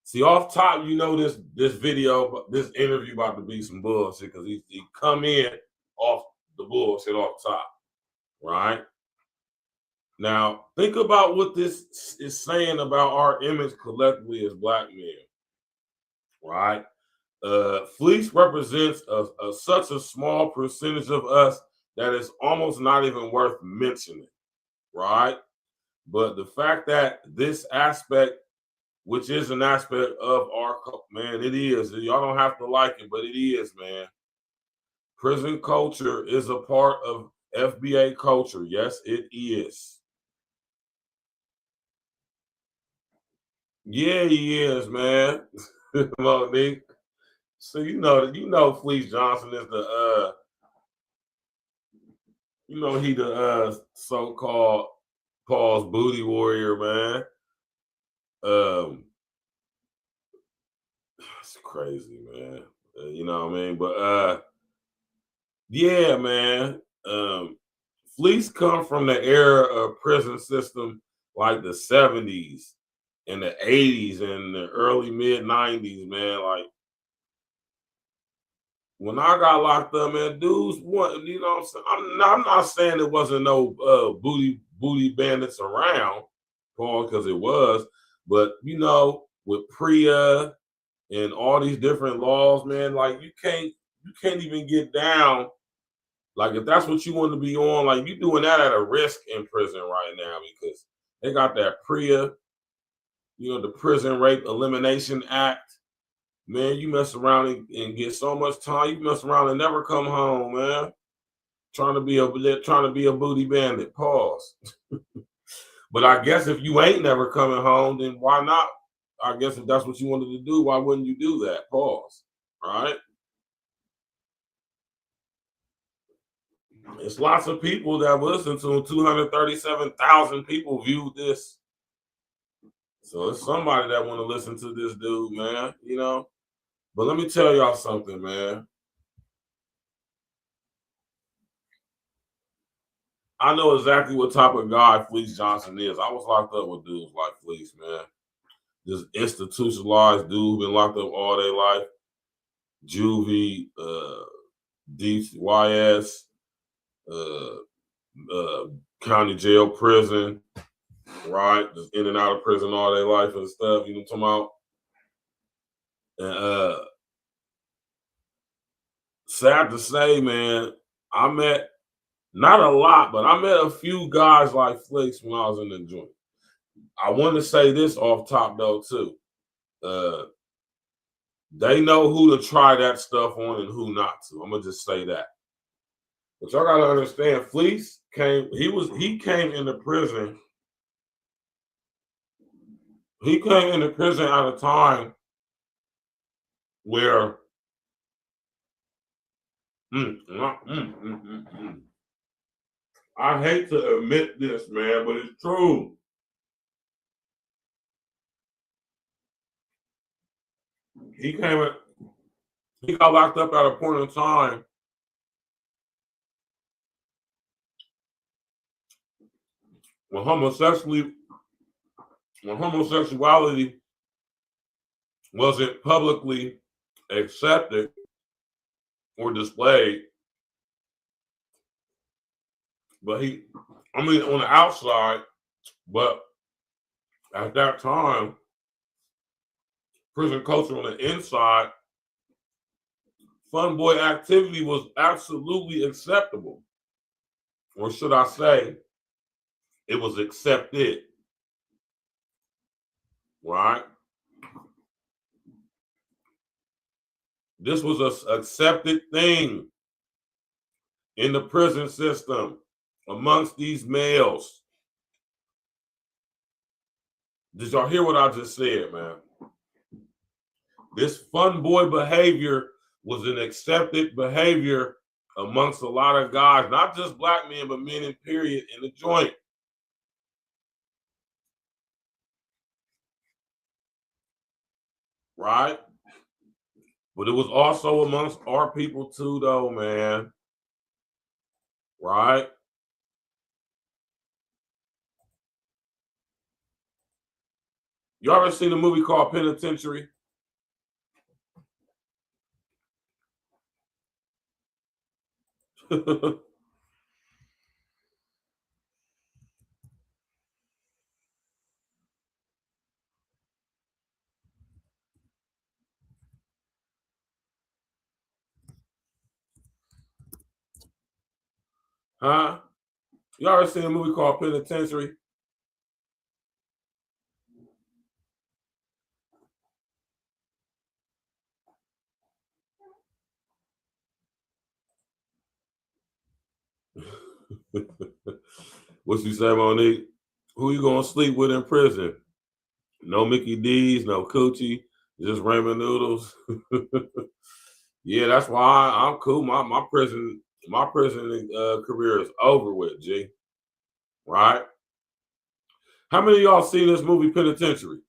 See, off top, you know this video, this interview about to be some bullshit because he come in off the bullshit off top, right? Now, think about what this is saying about our image collectively as Black men, right? FLEECE represents such a small percentage of us that it's almost not even worth mentioning, right? But the fact that this aspect, which is an aspect of our, man, it is. Y'all don't have to like it, but it is, man. Prison culture is a part of FBA culture. Yes, it is. Yeah, he is, man. Monique. So you know FLEECE Johnson is the he the so-called pause booty warrior, man. It's crazy, man. You know what I mean? But yeah, man. FLEECE come from the era of prison system like the 70s and the 80s and the early mid 90s, man. Like when I got locked up, man, dudes, what, you know what I'm saying? I'm not saying there wasn't no booty bandits around, Paul, because it was, but you know, with PREA and all these different laws, man, like you can't even get down. Like if that's what you want to be on, like you doing that at a risk in prison right now because they got that PREA, the Prison Rape Elimination Act. Man, you mess around and get so much time. You mess around and never come home, man. Trying to be a booty bandit. Pause. But I guess if you ain't never coming home, then why not? I guess if that's what you wanted to do, why wouldn't you do that? Pause. Right? It's lots of people that listen to him. 237,000 people viewed this. So it's somebody that want to listen to this dude, man. But let me tell y'all something, man. I know exactly what type of guy FLEECE Johnson is. I was locked up with dudes like FLEECE, man. This institutionalized dude been locked up all their life. Juvie, DYS, county jail, prison, right? Just in and out of prison all their life and stuff. You know what I'm talking about? And sad to say, man, I met not a lot, but I met a few guys like FLEECE when I was in the joint. I want to say this off top though too. They know who to try that stuff on and who not to. I'm gonna just say that. But y'all gotta understand, FLEECE came. He came into prison. He came into prison at a time where I hate to admit this, man, but it's true. He got locked up at a point in time when homosexuality wasn't publicly accepted or displayed. But on the outside, but at that time, prison culture on the inside, fun boy activity was absolutely acceptable. Or should I say, it was accepted. Right? This was an accepted thing in the prison system amongst these males. Did y'all hear what I just said, man? This fun boy behavior was an accepted behavior amongst a lot of guys, not just black men, but men in period in the joint. Right? But it was also amongst our people too, though, man. Right? You ever seen a movie called Penitentiary? Huh? You ever seen a movie called Penitentiary? What you say, Monique? Who you gonna sleep with in prison? No Mickey D's, no Coochie, just ramen noodles. Yeah, that's why I'm cool. My prison career is over with, G. Right? How many of y'all seen this movie Penitentiary?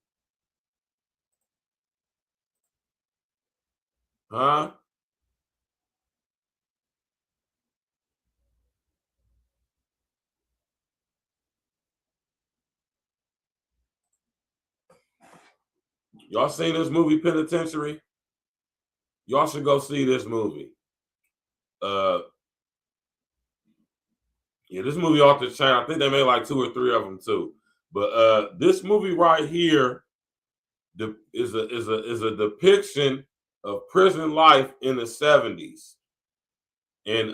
Huh? Y'all seen this movie Penitentiary? Y'all should go see this movie. Yeah, this movie off the chain. I think they made like 2 or 3 of them too. But this movie right here is a depiction of prison life in the 70s. And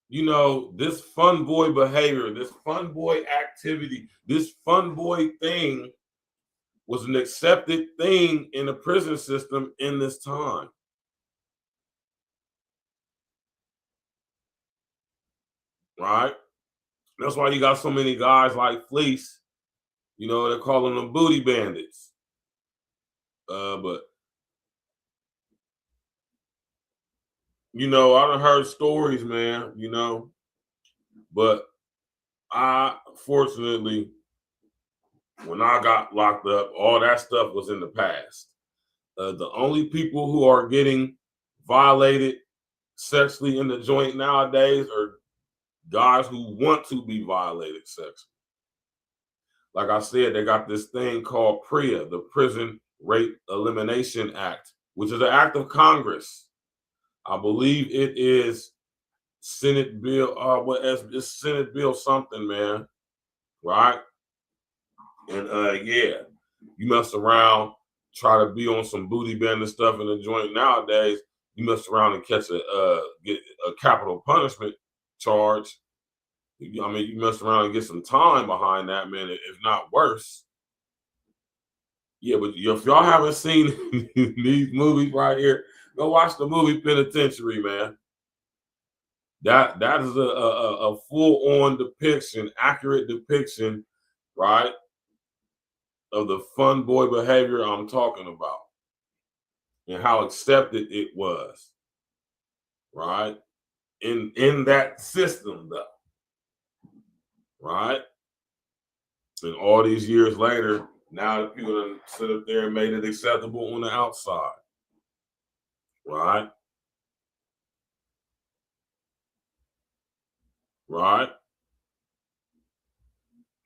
you know, this fun boy behavior, this fun boy activity, this fun boy thing was an accepted thing in the prison system in this time. Right? That's why you got so many guys like FLEECE, you know, they're calling them booty bandits. But you know, I done heard stories, man, you know, but I fortunately, when I got locked up, all that stuff was in the past. The only people who are getting violated sexually in the joint nowadays are guys who want to be violated sexually. Like I said, they got this thing called PREA, the Prison Rape Elimination Act, which is an act of Congress. I believe it is Senate Bill, it's Senate Bill something, man, right? And yeah, you mess around, try to be on some booty bending stuff in the joint nowadays, you mess around and catch get a capital punishment charge. I mean, you mess around and get some time behind that, man, if not worse. Yeah, but if y'all haven't seen these movies right here, go watch the movie Penitentiary, man. That is a full-on depiction, accurate depiction, right, of the fun boy behavior I'm talking about and how accepted it was, right, in that system, though, right? And all these years later, now that people have sit up there and made it acceptable on the outside, right? Right?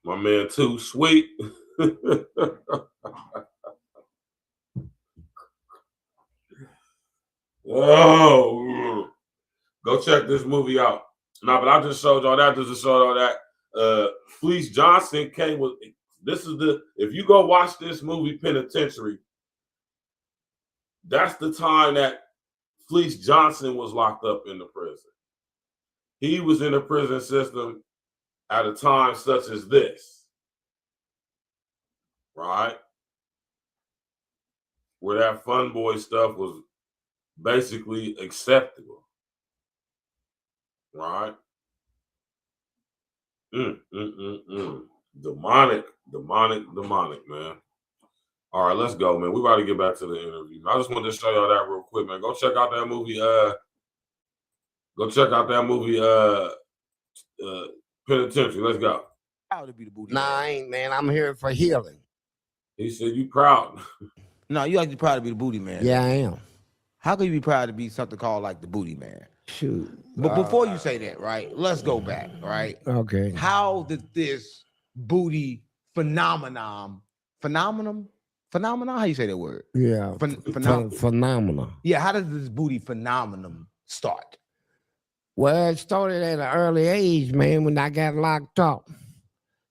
My man, Too Sweet. Oh, go check this movie out. No, but I just showed y'all that. FLEECE Johnson came with. This is if you go watch this movie Penitentiary, that's the time that FLEECE Johnson was locked up in the prison. He was in the prison system at a time such as this, right? Where that fun boy stuff was basically acceptable, right? Demonic, man. All right, let's go, man. We about to get back to the interview. I just wanted to show y'all that real quick, man. Go check out that movie. Penitentiary. Let's go. Proud to be the booty. Nah, I ain't, man. I'm here for healing. He said you proud. No, you actually proud to be the booty man. Yeah, I am. How can you be proud to be something called like the booty man? Shoot. But before you say that, right? Let's go back, right? Okay. How did this booty phenomenon? How you say that word? Yeah. Phenomenal. Yeah, how does this booty phenomenon start? Well, it started at an early age, man, when I got locked up.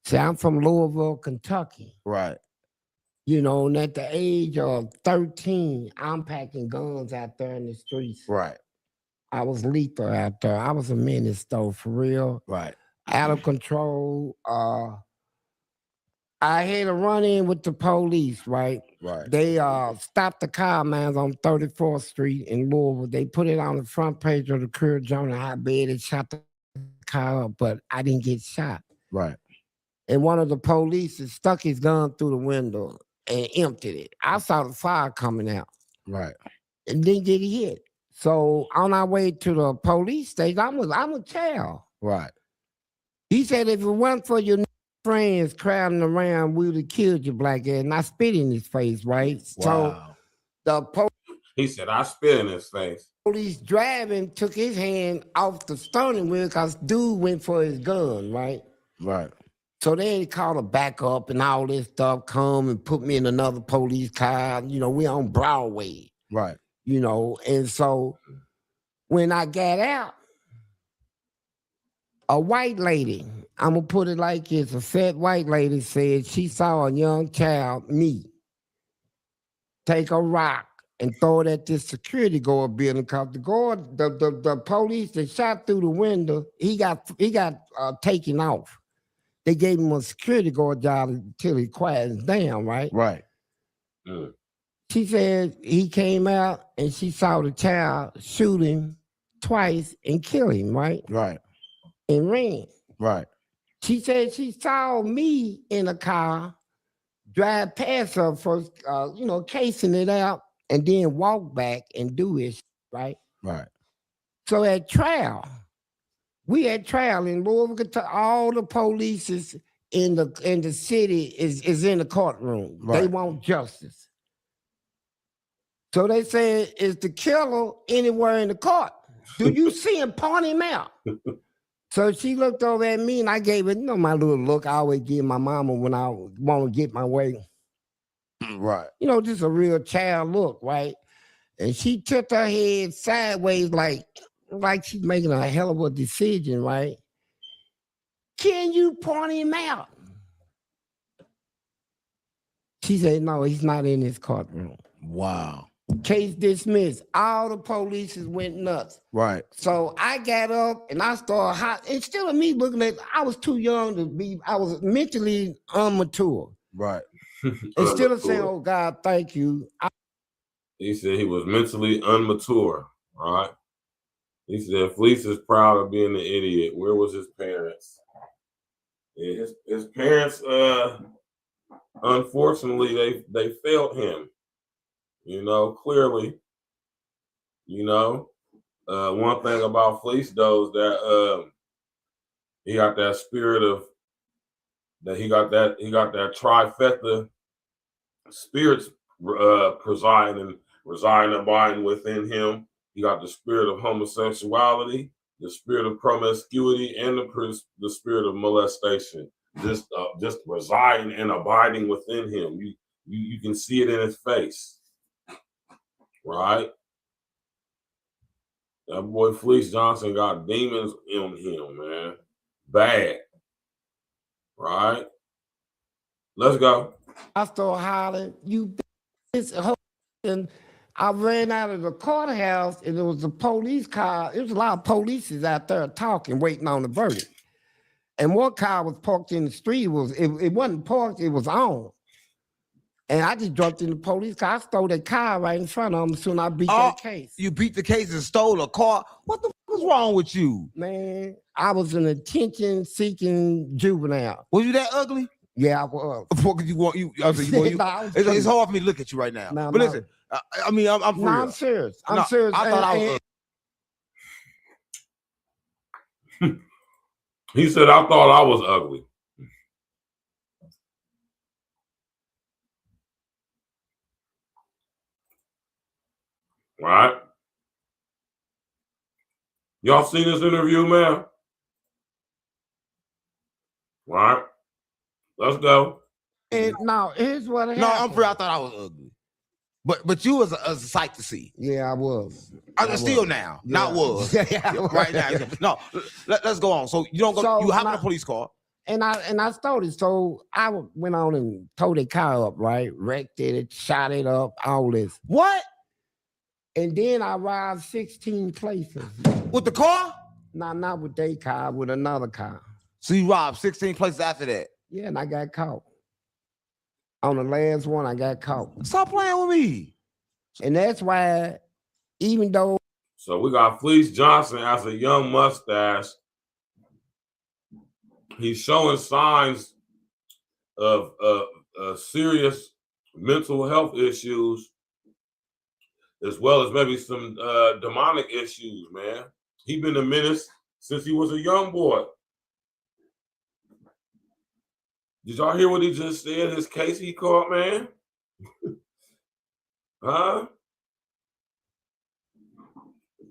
See, I'm from Louisville, Kentucky. Right. You know, and at the age of 13, I'm packing guns out there in the streets. Right. I was lethal out there. I was a menace, though, for real. Right. Out of control. I had a run-in with the police, right? Right. They stopped the car, man, on 34th Street in Louisville. They put it on the front page of the Courier Journal how bad it shot the car up, but I didn't get shot. Right. And one of the police stuck his gun through the window and emptied it. I saw the fire coming out. Right. And didn't get hit. So on our way to the police station, I'm a child. Right. He said if it weren't for your friends crowding around, we would have killed your black ass. And I spit in his face, right? Wow. So He said, I spit in his face. Police driving took his hand off the steering wheel because dude went for his gun, right? Right. So they called a backup and all this stuff, come and put me in another police car. You know, we on Broadway. Right. You know, and so when I got out, a white lady, I'm going to put it like this, a fat white lady said she saw a young child, me, take a rock and throw it at this security guard building because the guard, the police that shot through the window, he got taken off. They gave him a security guard job until he quiets down, right? Right. She said he came out and she saw the child shoot him twice and kill him, right? Right. And ran. Right. She said she saw me in a car drive past her first, casing it out and then walk back and do it, right? Right. So at trial, we had trial in Louisville. All the police is in the city is in the courtroom. Right. They want justice. So they said, is the killer anywhere in the court? Do you see him? Point him out. So she looked over at me and I gave it, my little look I always give my mama when I want to get my way. Right. Just a real child look, right? And she tipped her head sideways like she's making a hell of a decision, right? Can you point him out? She said, no, he's not in his courtroom. Wow. Case dismissed. All the police went nuts. Right. So I got up and I started hot. Instead of me looking at, I was too young to be, I was mentally immature. Right. Instead of saying, oh God, thank you. He said he was mentally immature, right? He said FLEECE is proud of being an idiot. Where was his parents? Yeah, his parents, unfortunately, they failed him. Clearly. One thing about FLEECE though is that he got that spirit of that he got that trifecta spirits residing abiding within him. He got the spirit of homosexuality, the spirit of promiscuity, and the spirit of molestation. Just residing and abiding within him. You can see it in his face, right? That boy FLEECE Johnson got demons in him, man. Bad, right? Let's go. I started hollering, you bitch. And I ran out of the courthouse and there was a police car. There was a lot of police out there talking, waiting on the verdict. And one car was parked in the street. It wasn't parked, it was on. And I just jumped in the police car. I stole that car right in front of them as soon as I beat that case. You beat the case and stole a car? What the fuck is wrong with you? Man, I was an attention-seeking juvenile. Was you that ugly? Yeah, I was. What could you want? It's hard for me to look at you right now. No, but listen, I'm for real. I'm serious. I'm serious. I thought I was ugly. He said, I thought I was ugly. Right? Y'all seen this interview, man? Right? Let's go. And now, here's what happened. No, I'm free. I thought I was ugly. But you was a sight to see. Yeah, I was. I still now. Yeah. Not was. Right now. No, let's go on. So you don't go, you hop in a police car. And I stole it. So I went on and towed the car up, right? Wrecked it, shot it up, all this. What? And then I robbed 16 places. With the car? No, not with their car, with another car. So you robbed 16 places after that? Yeah, and I got caught. On the last one, I got caught. Stop playing with me. And that's why, even though... So we got FLEECE Johnson as a young mustache. He's showing signs of serious mental health issues, as well as maybe some demonic issues, man. He been a menace since he was a young boy. Did y'all hear what he just said? His case he caught, man? Huh?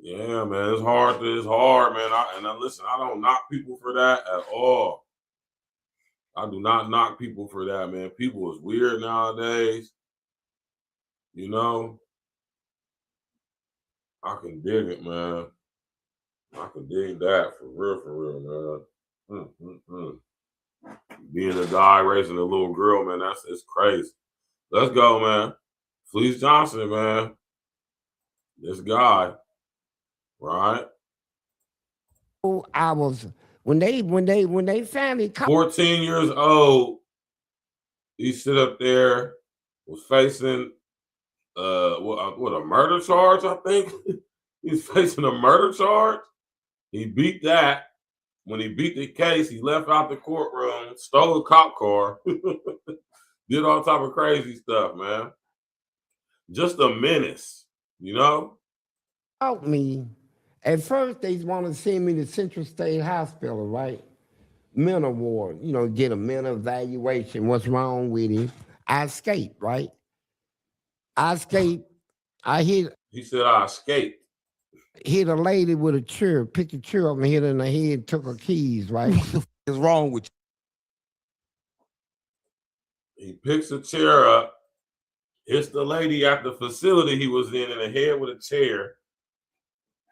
Yeah, man, it's hard, man. Listen, I don't knock people for that at all. I do not knock people for that, man. People is weird nowadays. I can dig it, man. I can dig that for real, man. Being a guy raising a little girl, man, it's crazy. Let's go, man. FLEECE Johnson, man. This guy, right? I was when they finally caught 14 years old, he sit up there, was facing what a murder charge, I think. He's facing a murder charge. He beat that. When he beat the case, he left out the courtroom, stole a cop car, did all type of crazy stuff, man. Just a menace, out me. At first, they want to send me to Central State Hospital, right? Mental ward, get a mental evaluation. What's wrong with him? I escaped, right? I escaped. He said, I escaped. hit a lady with a chair, picked a chair up and hit her in the head, and took her keys, right? What the f is wrong with He picks a chair up, hits the lady at the facility he was in the head with a chair,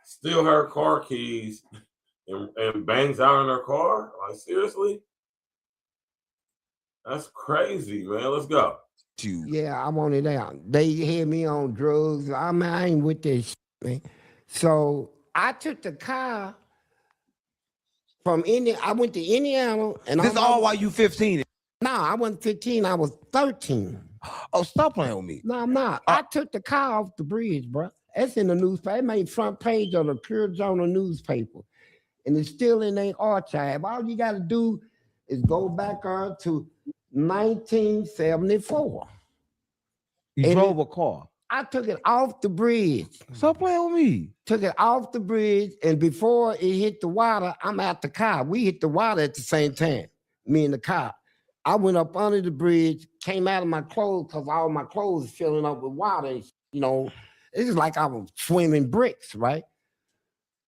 steal her car keys, and bangs out in her car? Like, seriously? That's crazy, man. Let's go. you? Yeah, I wanted out. They had me on drugs. I mean, I ain't with this shit, man. So I took the car from Indiana. I went to Indiana, and This all while you 15. No, I wasn't 15. I was 13. Oh, stop playing with me. No, I'm not. I took the car off the bridge, bro. That's in the newspaper. It made front page of the Pure Journal newspaper, and it's still in their archive. All you got to do is go back on to 1974. You drove a car. I took it off the bridge. Stop playing with me. Took it off the bridge, and before it hit the water, I'm out the car. We hit the water at the same time, me and the car. I went up under the bridge, came out of my clothes because all my clothes was filling up with water. And, you know, it's like I was swimming bricks, right?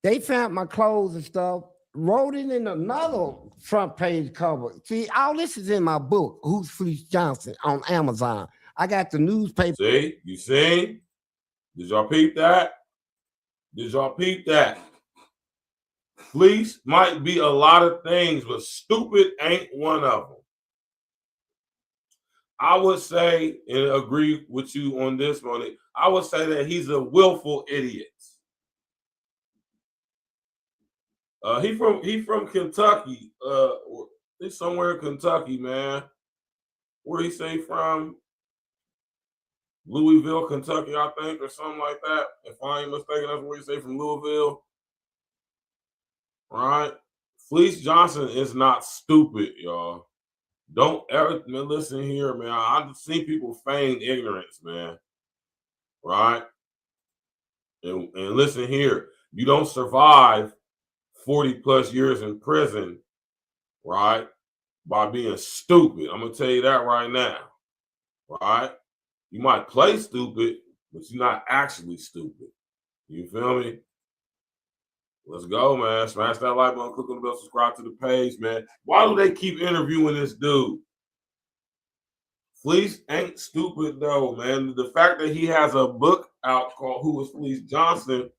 They found my clothes and stuff, wrote it in another front page cover. See, all this is in my book, Who's Fleece Johnson, on Amazon. I got the newspaper. See? You see? Did y'all peep that? Did y'all peep that? Fleece might be a lot of things, but stupid ain't one of them. I would say, and agree with you on this one, I would say that he's a willful idiot. He from Kentucky. He's somewhere in Kentucky, man. Where he say from? Louisville, Kentucky, I think, or something like that. If I ain't mistaken, that's where he say, from Louisville. Right? Fleece Johnson is not stupid, y'all. Don't ever, man, listen here, man. I've seen people feign ignorance, man. Right? And listen here. You don't survive 40 plus years in prison, right, by being stupid. I'm going to tell you that right now. Right? You might play stupid, but you're not actually stupid. You feel me? Let's go, man. Smash that like button, click on the bell, subscribe to the page, man. Why do they keep interviewing this dude? Fleece ain't stupid, though, man. The fact that he has a book out called Who is Fleece Johnson?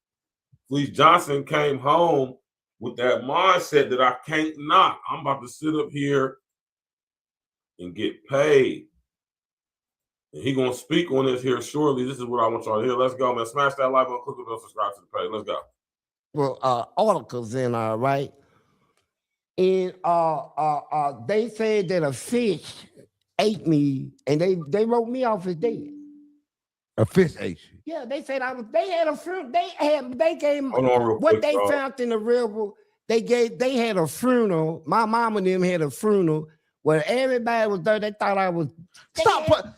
Fleece Johnson came home with that mindset that I can't knock. I'm about to sit up here and get paid. And he going to speak on this here shortly. This is what I want y'all to hear. Let's go, man. Smash that like button, click on the bell, subscribe to the page. Let's go. Well, articles in right, and they said that a fish ate me, and they wrote me off as dead. A fish ate you. Yeah, they said I was. They had a funeral. They gave what quick, they found in the river. They had a funeral. My mom and them had a funeral where everybody was there. They thought I was.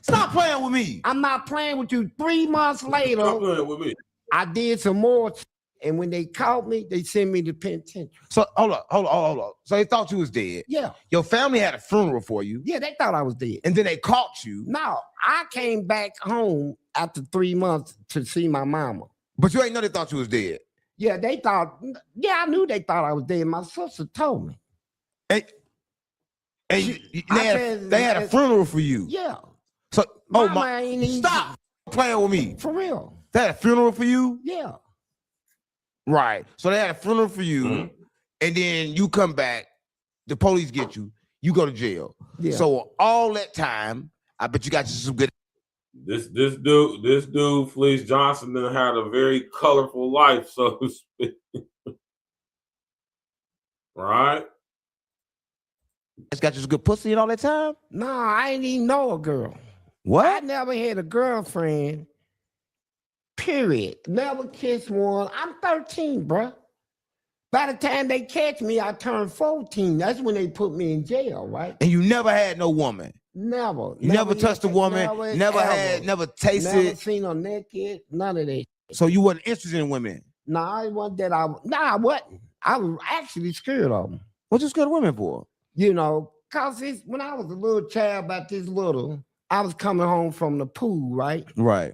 Stop playing with me. I'm not playing with you. 3 months later, Stop playing with me. I did some more. And when they caught me, they sent me to penitentiary. So hold on. So they thought you was dead. Yeah. Your family had a funeral for you. Yeah, they thought I was dead. And then they caught you. No, I came back home after 3 months to see my mama. But you ain't know they thought you was dead. Yeah, they thought. Yeah, I knew they thought I was dead. My sister told me. And they had a funeral for you. Yeah. So Mama ain't even stop playing with me. For real. They had a funeral for you? Yeah. Right. So they had a funeral for you, and then you come back, the police get you, you go to jail. Yeah. So all that time, I bet you got you some good. This dude, Fleece Johnson, done had a very colorful life, so to speak. Right? It's got you some good pussy and all that time? No, I ain't even know a girl. What? I never had a girlfriend. Period. Never kissed one. I'm 13, bro. By the time they catch me, I turned 14. That's when they put me in jail, right? And you never had no woman? Never. You never touched a woman? Never tasted? Never seen her naked? None of that. So you wasn't interested in women? No, I wasn't that. I wasn't. I was actually scared of them. What you scared of women for? You know, because when I was a little child, about this little, I was coming home from the pool, right? Right.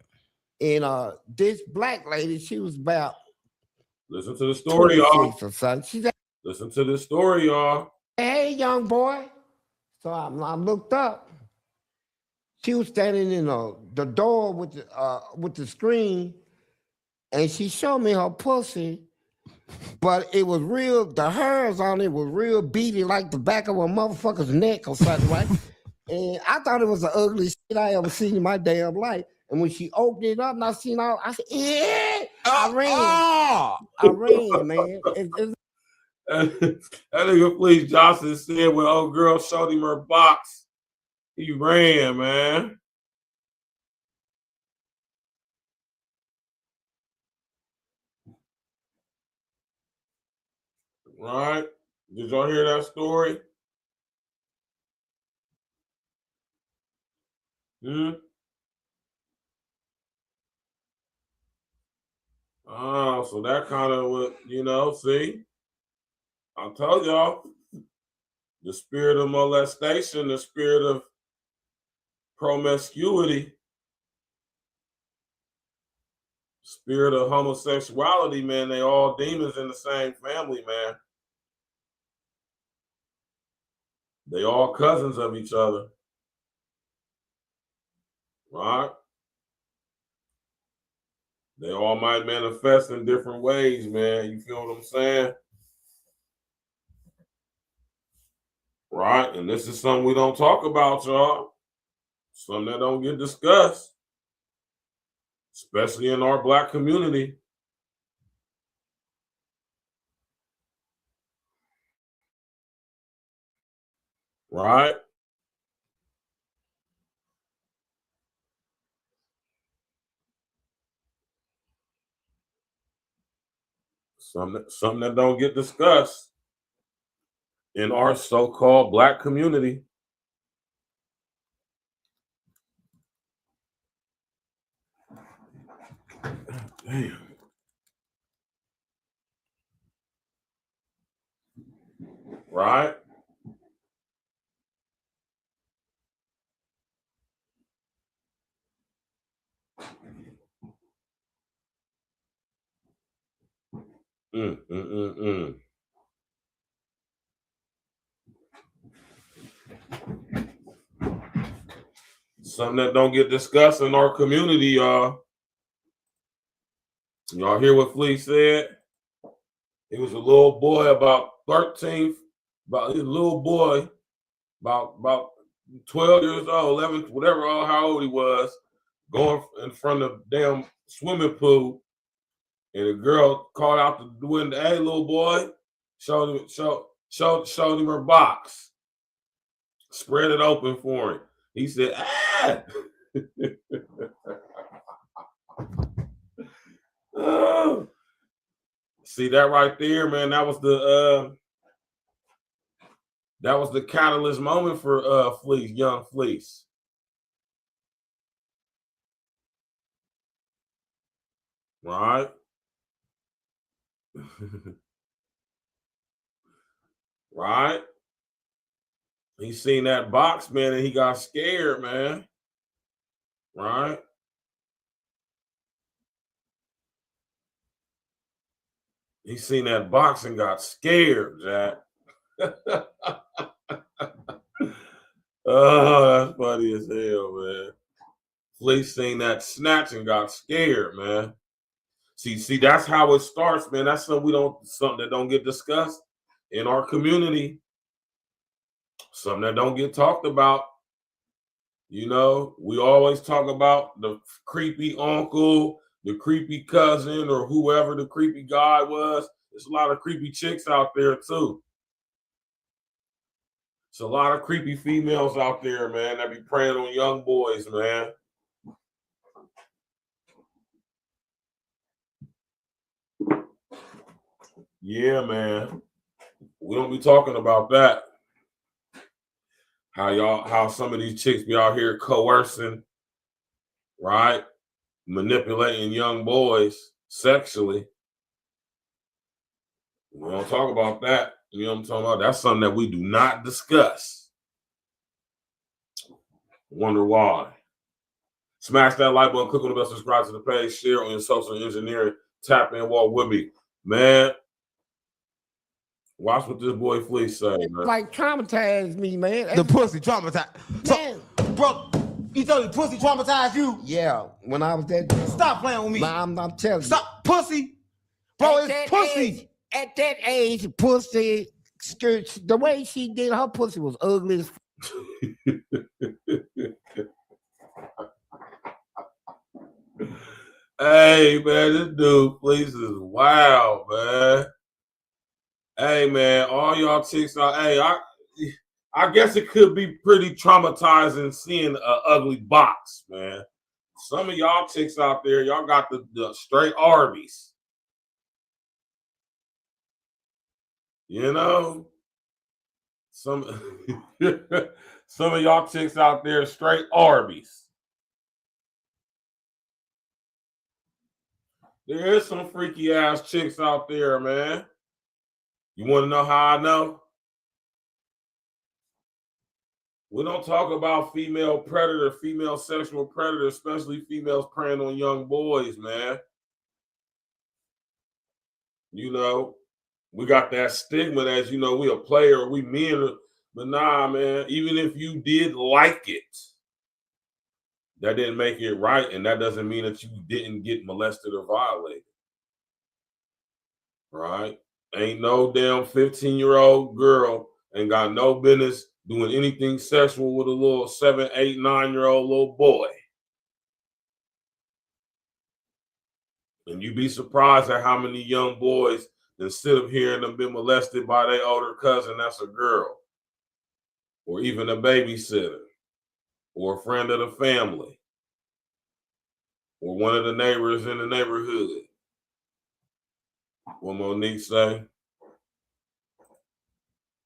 And this black lady, she was about Listen to the story, y'all. Or something. She said, Listen to the story, y'all. "Hey, young boy." So I looked up. She was standing in the door with the screen, and she showed me her pussy, but it was real. The hairs on it was real beady, like the back of a motherfucker's neck or something, right? And I thought it was the ugliest shit I ever seen in my damn life. And when she opened it up and I seen all, I said, "Yeah!" I ran, man. That nigga Fleece Johnson said when old girl showed him her box, he ran, man. Right? Did y'all hear that story? Oh, so that kind of what, see? I told y'all, the spirit of molestation, the spirit of promiscuity, spirit of homosexuality, man, they all demons in the same family, man. They all cousins of each other. Right? They all might manifest in different ways, man. You feel what I'm saying? Right? And this is something we don't talk about, y'all. Something that don't get discussed, especially in our Black community. Right? Something that don't get discussed in our so-called Black community. Damn. Right? Something that don't get discussed in our community, y'all. Y'all hear what FLEECE said? He was a little boy about 13, about 12 years old, 11, whatever, how old he was, going in front of the damn swimming pool, and a girl called out the window, "Hey, little boy," showed him her box, spread it open for him. He said, "Ah." See that right there, man? That was the catalyst moment for FLEECE, young FLEECE. Right? Right? He seen that box, man, and he got scared, man. Right? He seen that box and got scared, Jack. Oh, that's funny as hell, man. FLEECE seen that snatch and got scared, man. See, that's how it starts, man. That's something that don't get discussed in our community. Something that don't get talked about. We always talk about the creepy uncle, the creepy cousin, or whoever the creepy guy was. There's a lot of creepy chicks out there too. It's a lot of creepy females out there, man, that be preying on young boys, man. Yeah, man. We don't be talking about that. How some of these chicks be out here coercing, right? Manipulating young boys sexually. We don't talk about that. You know what I'm talking about? That's something that we do not discuss. Wonder why. Smash that like button, click on the bell, subscribe to the page, share on your social engineering, tap in, walk with me. Man, watch what this boy FLEECE say, man. Like traumatized me, man. The pussy traumatized. So, bro, you told me pussy traumatized you? Yeah, when I was that young. Stop playing with me. I'm telling you. Stop, pussy. Bro, it's pussy. At that age, pussy, skirts, the way she did her pussy was ugly as Hey, man, this dude FLEECE is wild, man. Hey, man, all y'all chicks out. Hey, I guess it could be pretty traumatizing seeing an ugly box, man. Some of y'all chicks out there, y'all got the straight Arby's. You know? Some of y'all chicks out there, straight Arby's. There is some freaky ass chicks out there, man. You want to know how I know? We don't talk about female predator, female sexual predator, especially females preying on young boys, man. You know, we got that stigma that, you know, we a player, we men, but nah, man, even if you did like it, that didn't make it right, and that doesn't mean that you didn't get molested or violated. Right? Ain't no damn 15-year-old girl ain't got no business doing anything sexual with a little 7, 8, 9-year-old little boy. And you'd be surprised at how many young boys, instead of hearing them been molested by their older cousin, that's a girl, or even a babysitter, or a friend of the family, or one of the neighbors in the neighborhood. What Monique say?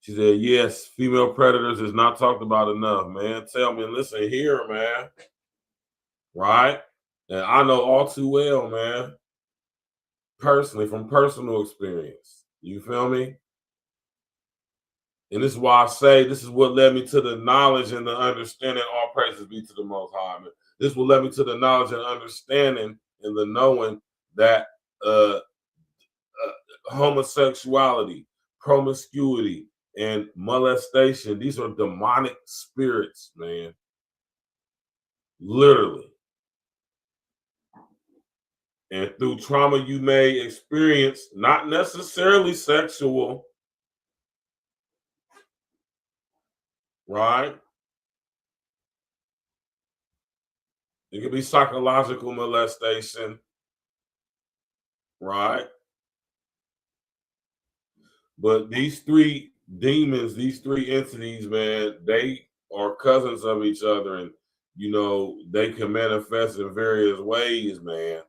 She said, yes, female predators is not talked about enough, man. Tell me, listen here, man. Right? And I know all too well, man, personally, from personal experience. You feel me? And this is why I say this is what led me to the knowledge and the understanding. All praises be to the Most High. Man. This will lead me to the knowledge and understanding and the knowing that homosexuality, promiscuity, and molestation, these are demonic spirits, man. Literally. And through trauma you may experience, not necessarily sexual, right? It could be psychological molestation, right? But these three demons, these three entities, man, they are cousins of each other, and you know they can manifest in various ways, man.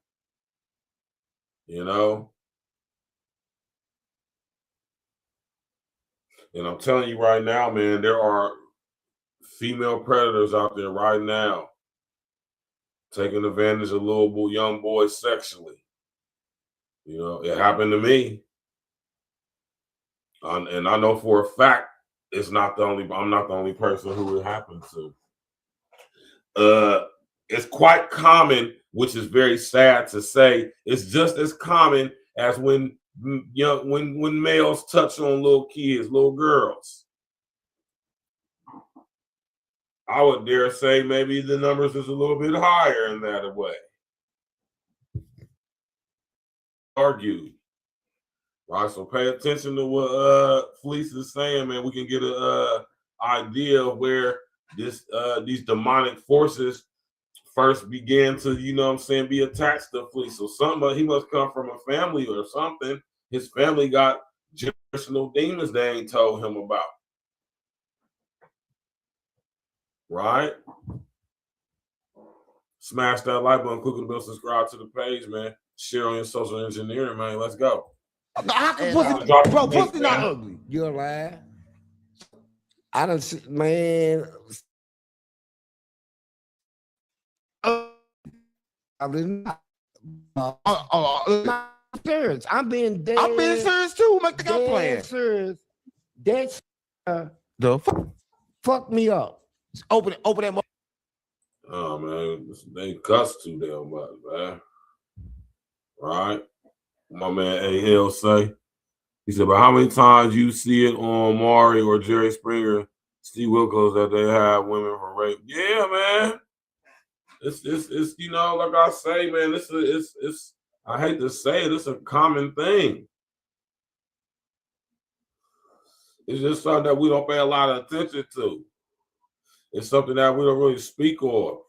You know, and I'm telling you right now, man, there are female predators out there right now taking advantage of little young boys sexually. You know, it happened to me. And I know for a fact I'm not the only person who it happened to. It's quite common, which is very sad to say. It's just as common as when males touch on little kids, little girls. I would dare say maybe the numbers is a little bit higher in that way. Argued. Right, so pay attention to what FLEECE is saying, man. We can get an idea of where these demonic forces first began to, you know what I'm saying, be attached to FLEECE. So he must come from a family or something. His family got generational demons they ain't told him about. Right? Smash that like button, click on the bell, subscribe to the page, man. Share on your social engineering, man. Let's go. Bro, pussy not ugly. You're lying. I don't see, man. I didn't. Serious. I'm being dead. I'm being serious too. Make the guy playing. Serious. That's the fuck. Fuck me up. Open that. Oh man, they cuss too damn much, man. Right? My man A. Hill say. He said, but how many times you see it on Maury or Jerry Springer, Steve Wilkos, that they have women for rape? Yeah, man. It's you know, like I say, man, it's I hate to say it, it's a common thing. It's just something that we don't pay a lot of attention to. It's something that we don't really speak of.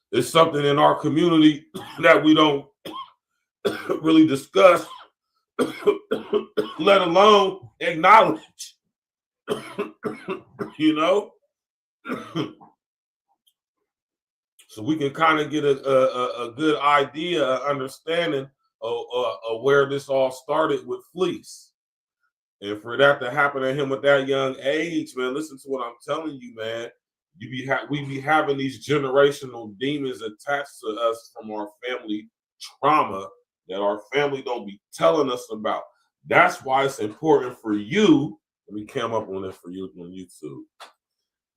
It's something in our community that we don't really discuss, let alone acknowledge. You know? So we can kind of get a good idea, understanding of where this all started with FLEECE. And for that to happen to him at that young age, man, listen to what I'm telling you, man. We be having these generational demons attached to us from our family trauma that our family don't be telling us about. That's why it's important for you. Let me come up on this for you on YouTube.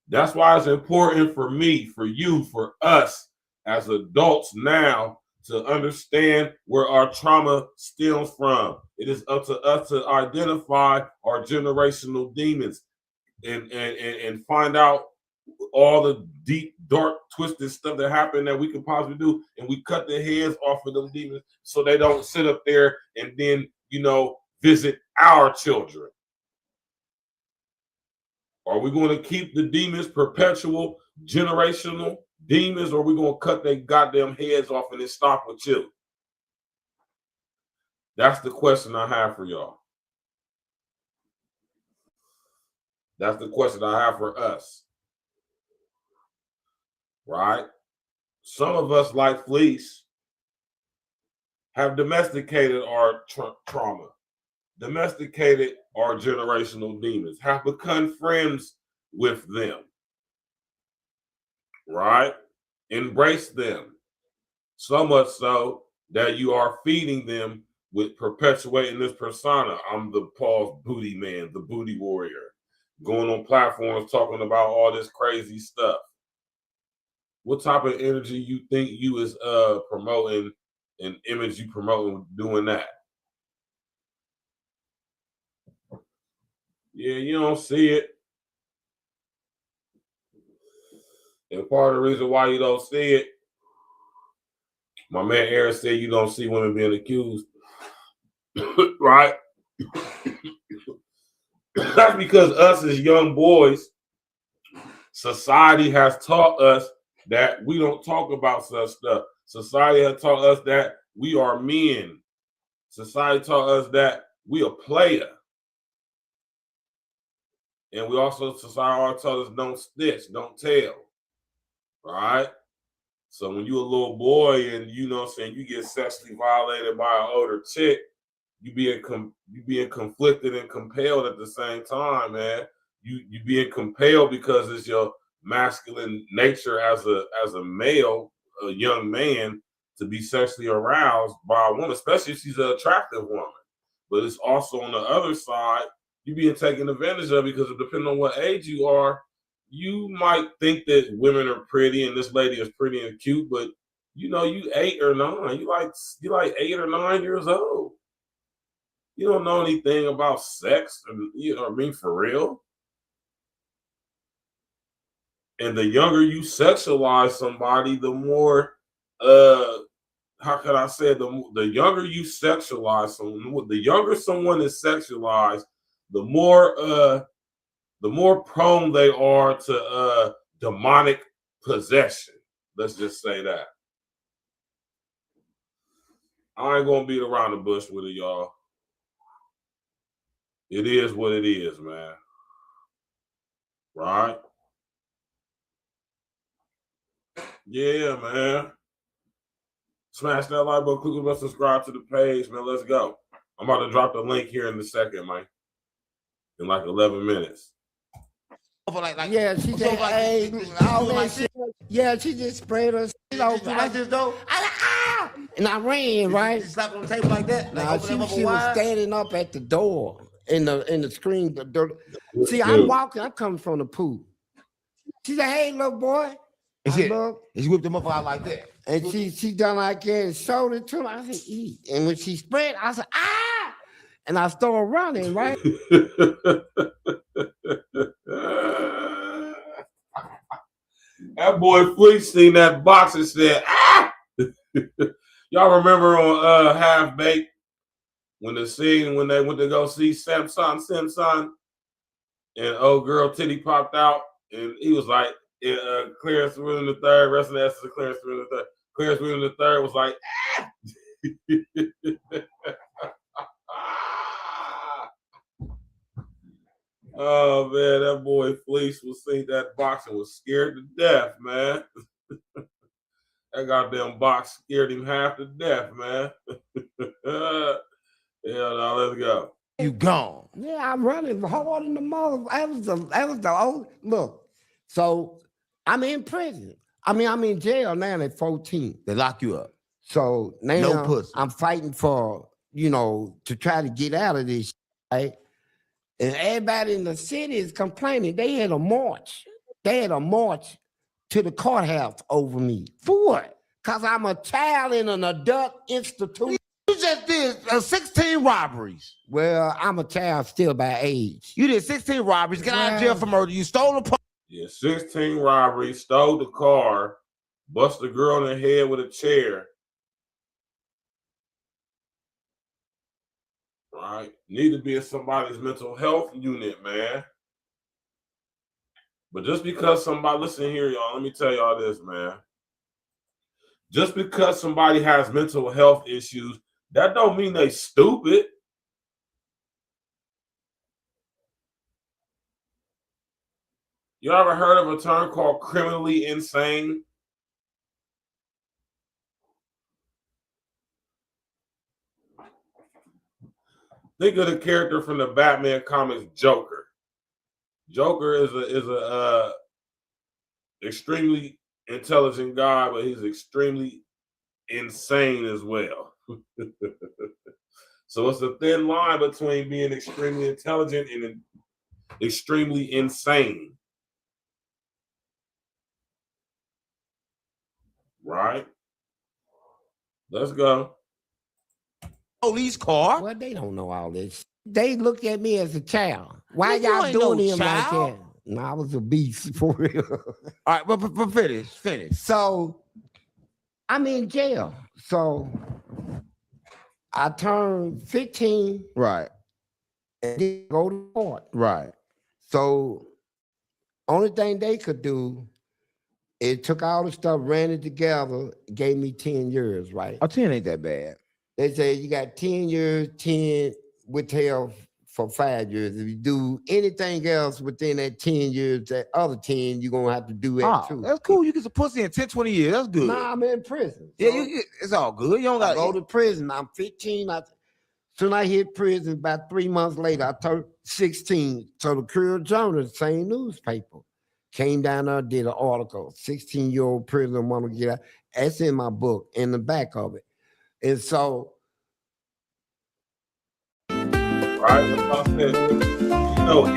That's why it's important for me, for you, for us as adults now to understand where our trauma stems from. It is up to us to identify our generational demons and find out all the deep, dark, twisted stuff that happened that we could possibly do, and we cut the heads off of them demons so they don't sit up there and then, you know, visit our children. Are we going to keep the demons perpetual, generational demons, or are we going to cut their goddamn heads off and then stop with you? That's the question I have for y'all. That's the question I have for us. Right? Some of us, like FLEECE, have domesticated our trauma, domesticated our generational demons, have become friends with them, right? Embrace them, so much so that you are feeding them with perpetuating this persona. I'm the Paul's booty man, the booty warrior, going on platforms talking about all this crazy stuff. What type of energy you think you is promoting, an image you promoting doing that? Yeah, you don't see it. And part of the reason why you don't see it, my man Aaron said you don't see women being accused. Right? That's because us as young boys, society has taught us that we don't talk about such stuff. Society has taught us that we are men. Society taught us that we a player. And we also, society also taught us don't snitch, don't tell. Right? So when you a little boy and you know what I'm saying, you get sexually violated by an older chick, you being conflicted and compelled at the same time, man. You being compelled because it's your masculine nature as a male, a young man, to be sexually aroused by a woman, especially if she's an attractive woman. But it's also on the other side, you being taken advantage of because depending on what age you are, you might think that women are pretty and this lady is pretty and cute, but you know, you 8 or 9, you like 8 or 9 years old. You don't know anything about sex, you know what I mean, for real. And the younger you sexualize somebody, the more, how can I say it? The younger you sexualize someone, the younger someone is sexualized, the more prone they are to demonic possession. Let's just say that. I ain't gonna beat around the bush with it, y'all. It is what it is, man. Right? Yeah, man. Smash that like button, click on subscribe to the page, man. Let's go. I'm about to drop the link here in a second, man. In like 11 minutes. Yeah, she said, hey, all that shit. Yeah, she just sprayed us over. Like this though? And I ran, right? She slapped on the table like that? Nah, Like she was standing up at the door in the screen. See, I'm walking, I'm coming from the pool. She said, hey, little boy. And I looked, she whipped them up out like that. and she done like that and showed it to me. I said, eat. And when she spread, I said, ah! And I started running, right? That boy Fleece seen that box and said, ah! Y'all remember on Half Baked when the scene when they went to go see Simpson, and old girl titty popped out, and he was like, Clarence William the third, rest of the essence of Clarence William the third. Clarence William the third was like, ah! Oh man, that boy Fleece was seeing that box and was scared to death, man. That goddamn box scared him half to death, man. Yeah, now let's go. You gone. Yeah, I'm running hard in the mother. That was the old look. So I'm in prison. I mean, I'm in jail now at 14. They lock you up. So now No pussy. I'm fighting for, to try to get out of this, right? And everybody in the city is complaining. They had a march. They had a march to the courthouse over me. For what? Because I'm a child in an adult institution. You just did 16 robberies. Well, I'm a child still by age. You did 16 robberies, got out of jail for murder. You stole a Yeah, 16 robberies, stole the car, bust a girl in the head with a chair. Right? Need to be in somebody's mental health unit, man. But just because somebody, listen here, y'all, let me tell y'all this, man. Just because somebody has mental health issues, that don't mean they stupid. You ever heard of a term called criminally insane? Think of the character from the Batman comics, Joker. Joker is a extremely intelligent guy, but he's extremely insane as well. So it's a thin line between being extremely intelligent and extremely insane. Right? Let's go. police car. Well, they don't know all this. They looked at me as a child. Why Nigga, you y'all ain't doing no him like child. that? No, I was a beast for real. All right, but finish. So I'm in jail. So I turned 15 Right, and then go to court. right. So only thing they could do, it took all the stuff, ran it together, gave me 10 years, right? Oh, 10 ain't that bad. They say you got 10 years, 10 withheld for 5 years. If you do anything else within that 10 years, that other 10, you're gonna have to do that too. That's cool. You get some pussy in 10, 20 years. That's good. Nah, I'm in prison. Yeah, So it's all good. You don't I got go to prison. I'm 15. Soon I hit prison, about 3 months later, I turned 16. So the Courier Journal, the same newspaper, came down there, did an article. 16-year-old prisoner want to get out. That's in my book, in the back of it. And so, Right?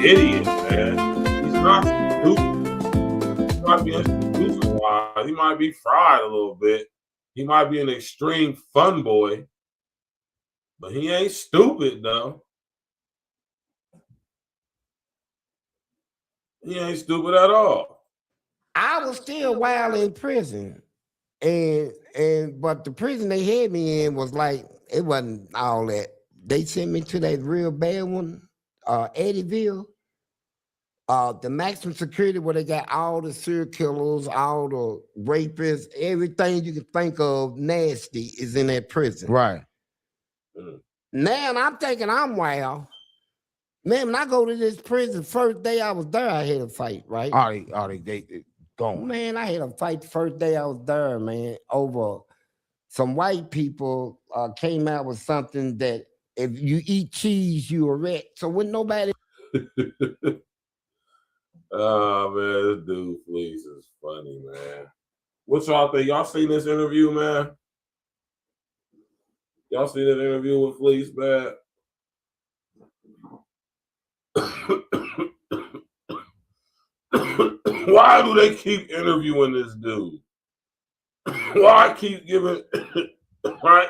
Idiot, man. He's not stupid. He might be institutionalized. He might be fried a little bit. He might be an extreme fun boy. But he ain't stupid, though. He ain't stupid at all. I was still wild in prison. But the prison they had me in was like, it wasn't all that. They sent me to that real bad one, Eddyville. The maximum security where they got all the serial killers, all the rapists, everything you can think of nasty is in that prison. right. Now I'm thinking I'm wild. Man, when I go to this prison, first day I was there, I had a fight, right? They gone. Man, I had a fight the first day I was there, man, over some white people came out with something that if you eat cheese, you a rat. So when nobody... Oh, man, this dude, Fleece, is funny, man. What y'all think? Y'all seen this interview, man? Y'all seen that interview with Fleece, man? Why do they keep interviewing this dude? Why keep giving right?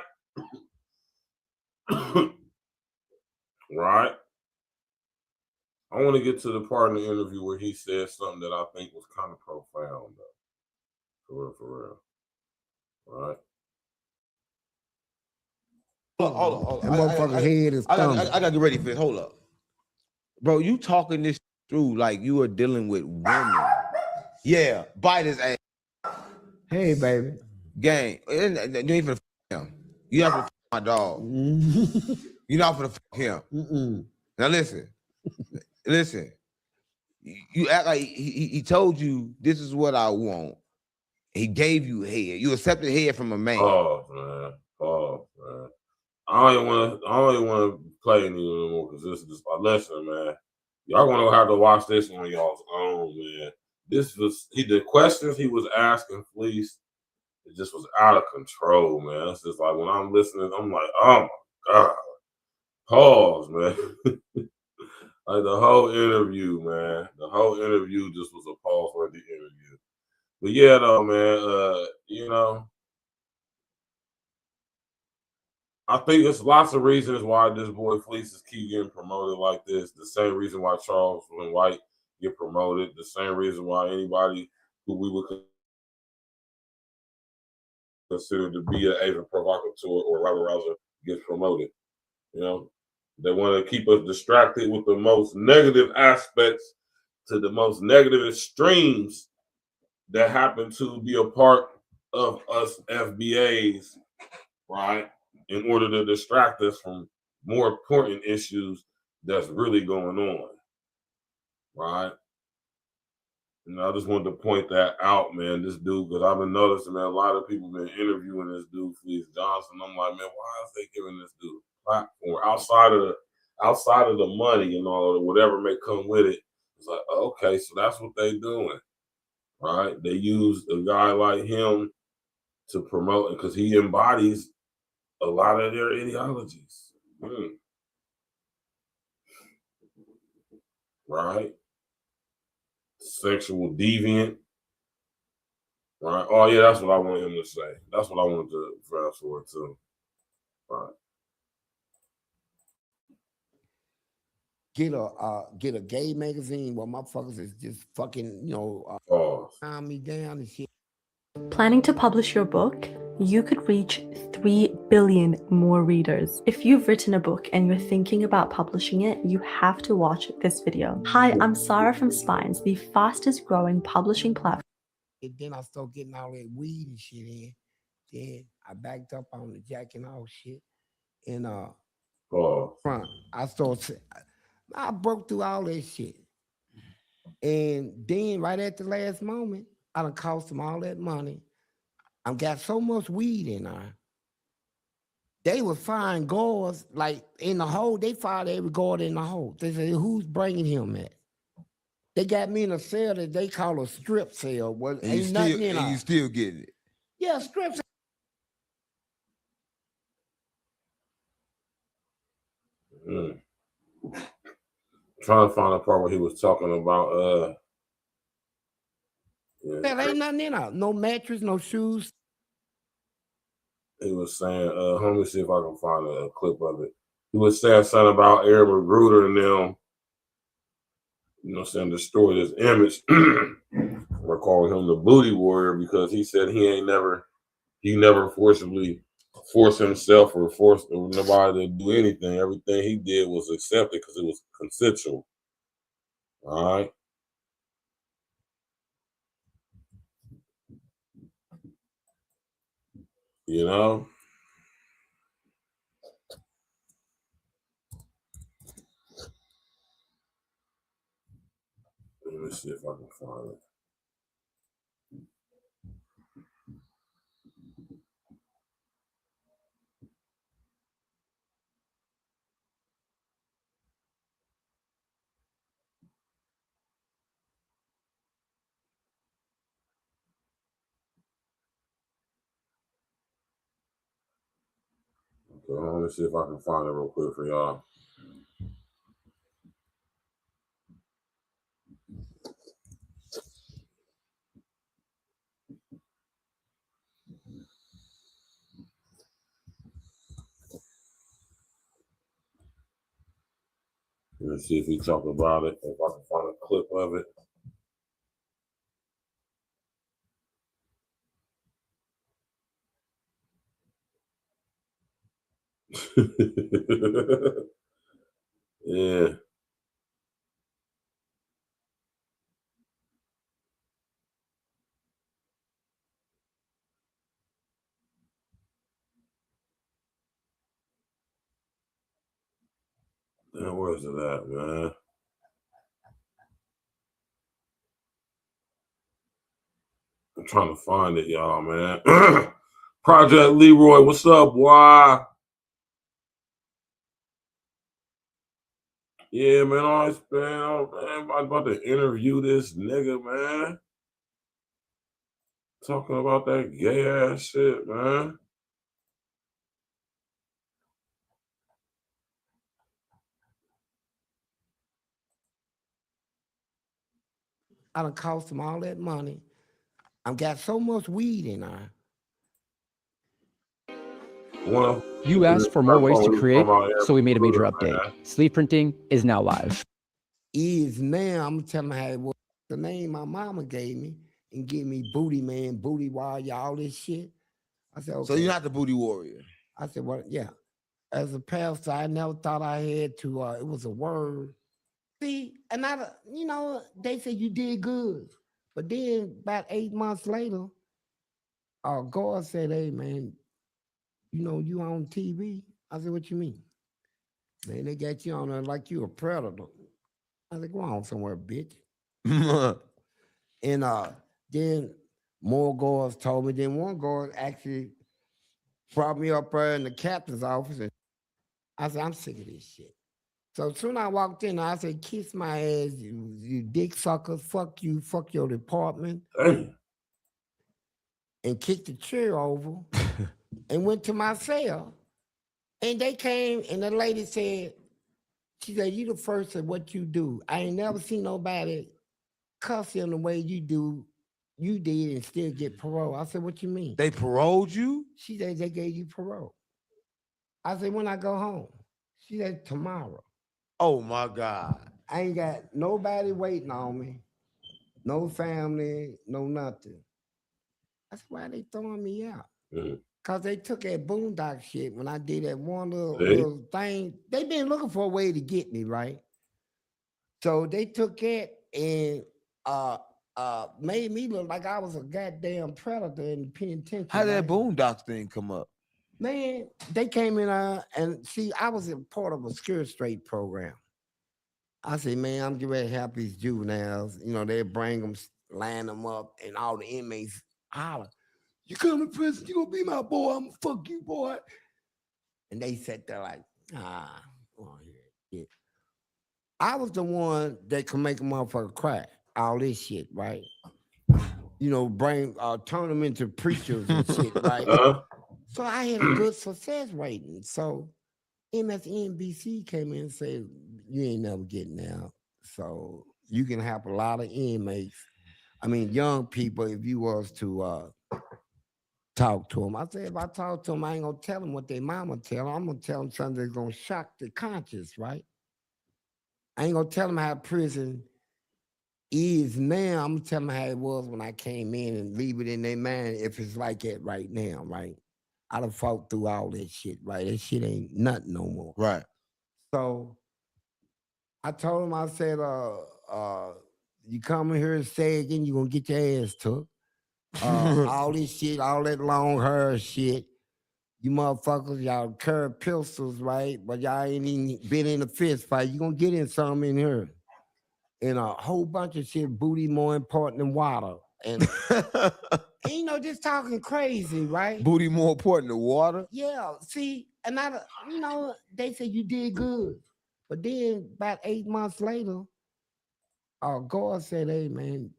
Right? I want to get to the part in the interview where he said something that I think was kind of profound, though. For real. Right? Hold on. That motherfucker's head is thumbing. I gotta get ready for this. Hold up. Bro, you talking this through like you are dealing with women. Yeah, bite his ass. Hey, baby. Gang. You ain't finna him. You not finna my dog. You not finna him. Now listen. Listen. You act like he told you this is what I want. He gave you head. You accepted head from a man. Oh man. Oh man. I don't even want to play any anymore because this is just my lesson, man. Y'all gonna have to watch this on y'all's own, man. The questions he was asking FLEECE, it just was out of control, man. It's just like when I'm listening, I'm like, oh my God. Pause, man. Like the whole interview, man. The whole interview just was a pause-worthy interview. But yeah, though, man, you know, I think there's lots of reasons why this boy FLEECE is keep getting promoted like this. The same reason why Charles and White get promoted. The same reason why anybody who we would consider to be an Asian provocateur or rabble rouser gets promoted. You know, they want to keep us distracted with the most negative aspects to the most negative extremes that happen to be a part of us FBAs, right? In order to distract us from more important issues that's really going on, right? And I just wanted to point that out, man. This dude, because I've been noticing, man, a lot of people been interviewing this dude, FLEECE Johnson. I'm like, man, why is they giving this dude a platform outside of the money and all of it, whatever may come with it? It's like, okay, so that's what they doing, right? They use a guy like him to promote it because he embodies a lot of their ideologies. Right? Sexual deviant. Right? Oh, yeah, that's what I wanted him to say. That's what I wanted to fast forward to. Right. Get a gay magazine where motherfuckers is just fucking, calm me down and shit. Planning to publish your book? You could reach 3 billion more readers. If you've written a book and you're thinking about publishing it, you have to watch this video. Hi, I'm Sarah from Spines, the fastest growing publishing platform. And then I start getting all that weed and shit in. Then I backed up on the jack and all shit. And I broke through all that shit. And then right at the last moment, I done cost them all that money. I got so much weed in there. They would find guards like in the hole. They fired every guard in the hole. They said, who's bringing him at? They got me in a cell that they call a strip cell. Well, ain't nothing in there. You still get it. Yeah, strip cell. Trying to find a part where he was talking about There ain't nothing in there. No mattress, no shoes. He was saying, let me see if I can find a clip of it. He was saying something about Aaron Magruder and them, saying destroy his image. We're calling him the booty warrior because he said he never forcibly forced himself or forced nobody to do anything. Everything he did was accepted because it was consensual. All right. You know? Let me see if I can find it. Okay, let me see if I can find it real quick for y'all. Let's see if we talk about it. If I can find a clip of it. Yeah. Now, where's it at, man? I'm trying to find it, y'all, man. Project Leroy, what's up, boy? Yeah, man, I'm about to interview this nigga, man. Talking about that gay ass shit, man. I done cost him all that money. I've got so much weed in there. Well, you asked for more ways to create, so we made a major update. Sleeve printing is now live. Is now, I'm telling how it was. The name my mama gave me and give me Booty Man, Booty Warrior, all this shit. I said, okay. So you're not the booty warrior? I said, well, yeah. As a pastor, I never thought I had to, it was a word. See, and I, you know, they said you did good. But then about 8 months later, God said, hey, man, you know, you on TV? I said, what you mean? Man, they got you on there like you a predator. I said, go on somewhere, bitch. And then more guards told me. Then one guard actually brought me up there in the captain's office. And I said, I'm sick of this shit. So soon I walked in, I said, kiss my ass, you dick suckers. Fuck you, fuck your department. Hey. And kicked the chair over and went to my cell. And they came and the lady said, she said, you the first of what you do. I ain't never seen nobody cuss in the way you do, you did and still get parole. I said, what you mean? They paroled you? She said, they gave you parole. I said, when I go home? She said, tomorrow. Oh my God. I ain't got nobody waiting on me. No family, no nothing. That's why they throwing me out. Cause they took that boondock shit when I did that one little thing. They been looking for a way to get me, right? So they took it and made me look like I was a goddamn predator in the penitentiary. How did that boondocks thing come up? Man, they came in and see, I was a part of a Secure Straight program. I said, man, I'm getting ready to help these juveniles. You know, they bring them, line them up, and all the inmates holler, you come to prison, you gonna be my boy, I'm gonna fuck you, boy. And they sat there like, oh, yeah. I was the one that could make a motherfucker cry. All this shit, right? You know, turn them into preachers and shit, right? So I had a good success rating. So MSNBC came in and said, you ain't never getting out. So you can have a lot of inmates. I mean, young people, if you was to talk to them. I said, if I talk to them, I ain't gonna tell them what their mama tell them. I'm gonna tell them something that's gonna shock their conscience, right? I ain't gonna tell them how prison is now. I'm gonna tell them how it was when I came in and leave it in their mind if it's like that right now, right? I done fought through all that shit, right? That shit ain't nothing no more. Right. So I told him, I said, you come in here and say again, you gonna get your ass took. All this shit, all that long hair shit. You motherfuckers, y'all carry pistols, right? But y'all ain't even been in a fist fight. You gonna get in some in here. And a whole bunch of shit, booty more important than water. And you know, just talking crazy, right? Booty more important than water? Yeah, see, and you know, they said you did good. But then about 8 months later, God said, hey man,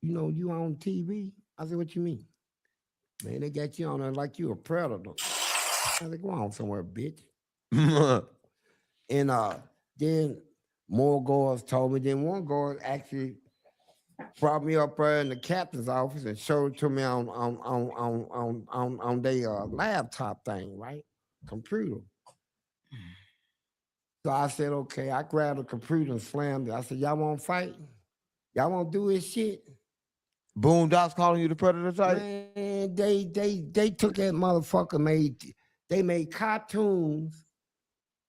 you know, you on TV? I said, what you mean? Man, they got you on there like you a predator. I said, go on somewhere, bitch. And then more guards told me. Then one guard actually brought me up there in the captain's office and showed it to me on their laptop thing, right? Computer. So I said, okay. I grabbed a computer and slammed it. I said, y'all want to fight? Y'all want to do this shit? Boondocks calling you the predator type? Man, they took that motherfucker, they made cartoons,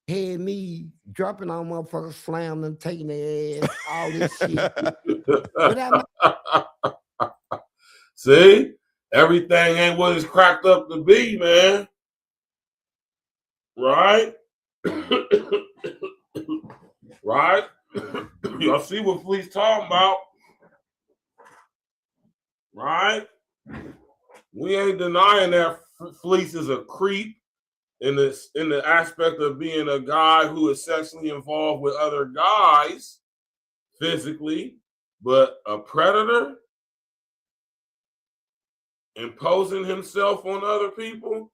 had me dropping on motherfuckers, slamming them, taking their ass, all this shit. See? Everything ain't what it's cracked up to be, man. Right? Right? Y'all see what FLEECE talking about? Right? We ain't denying that FLEECE is a creep in the aspect of being a guy who is sexually involved with other guys physically, but a predator imposing himself on other people.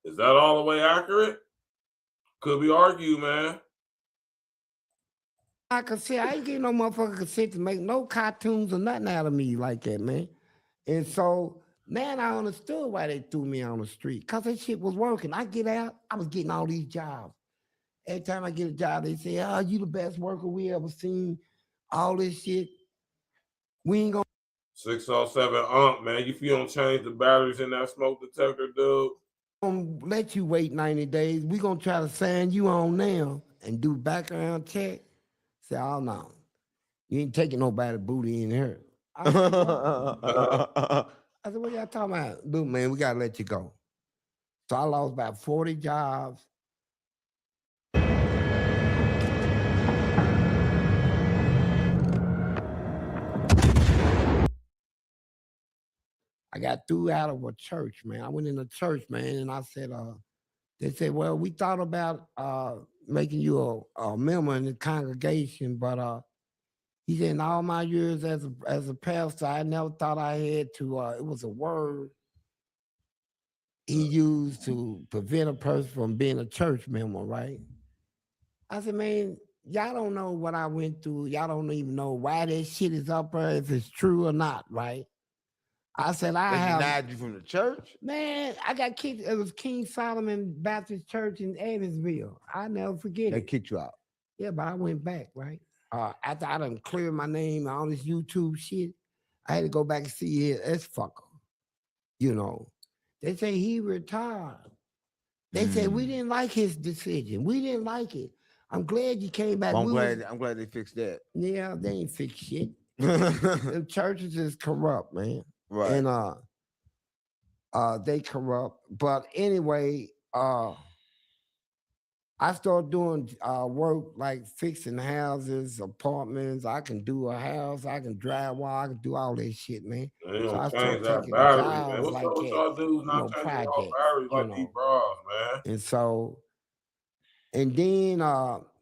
Is that all the way accurate? Could be argued, man. I could say I ain't getting no motherfucker consent to make no cartoons or nothing out of me like that, man. And so, man, I understood why they threw me on the street. Because that shit was working. I get out, I was getting all these jobs. Every time I get a job, they say, oh, you the best worker we ever seen. All this shit. We ain't gonna 607 man. If you don't change the batteries in that smoke detector, dude, let you wait 90 days. We gonna try to sign you on now and do background check. Say, oh no, you ain't taking nobody booty in here. I said, what y'all talking about? Dude, man, we gotta let you go. So I lost about 40 jobs. I got threw out of a church, man. I went in a church, man, and I said, they said, well, we thought about making you a member in the congregation, but he said, in all my years as a pastor, I never thought I had to, it was a word he used to prevent a person from being a church member, right? I said, man, y'all don't know what I went through. Y'all don't even know why that shit is up there, if it's true or not, right? I said, They denied you from the church? Man, I got kicked. It was King Solomon Baptist Church in Evansville. I never forget it. They kicked you out. Yeah, but I went back, right? After I done cleared my name and all this YouTube shit, I had to go back and see his fucker. You know, they say he retired. They said we didn't like his decision. We didn't like it. I'm glad you came back. I'm glad they fixed that. Yeah, they ain't fixed shit. The churches is corrupt, man. Right. And they corrupt. But anyway, I started doing work like fixing houses, apartments. I can do a house, I can drywall, I can do all that shit, man. so I started taking battery, man. What's up with y'all dudes not changing y'all batteries like these bras, man? And so, and then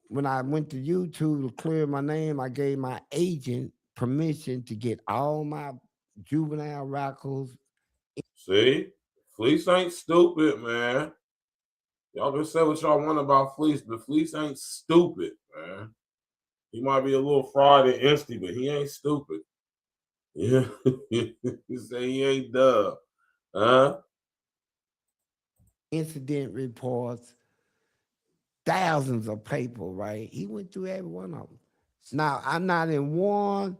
when I went to YouTube to clear my name, I gave my agent permission to get all my juvenile records. See, FLEECE ain't stupid, man. Y'all can say what y'all want about FLEECE, but FLEECE ain't stupid, man. He might be a little fried and insty, but he ain't stupid. Yeah, you say he ain't dumb, huh? Incident reports, thousands of people, right? He went through every one of them. Now, I'm not in one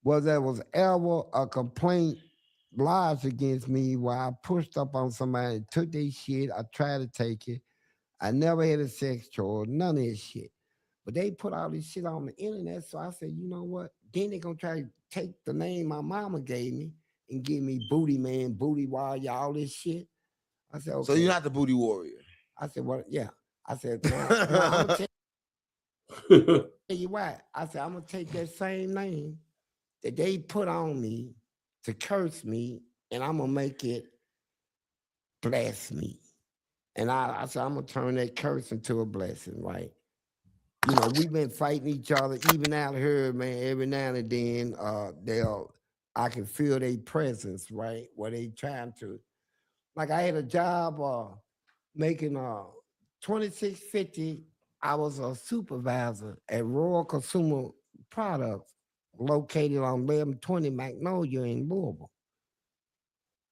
where there was ever a complaint lodged against me where I pushed up on somebody, took their shit, I tried to take it. I never had a sex charge, none of this shit. But they put all this shit on the internet, so I said, you know what? Then they're going to try to take the name my mama gave me and give me booty man, booty warrior, all this shit. I said, okay. So you're not the booty warrior? I said, well, yeah. I said, now I'm going to tell you why. I said, I'm going to take that same name that they put on me to curse me, and I'm going to make it bless me. And I said, I'm going to turn that curse into a blessing, right? You know, we've been fighting each other, even out here, man, every now and then, I can feel their presence, right? Where they trying to, like I had a job making $26.50. I was a supervisor at Royal Consumer Products located on 1120 Magnolia in Louisville.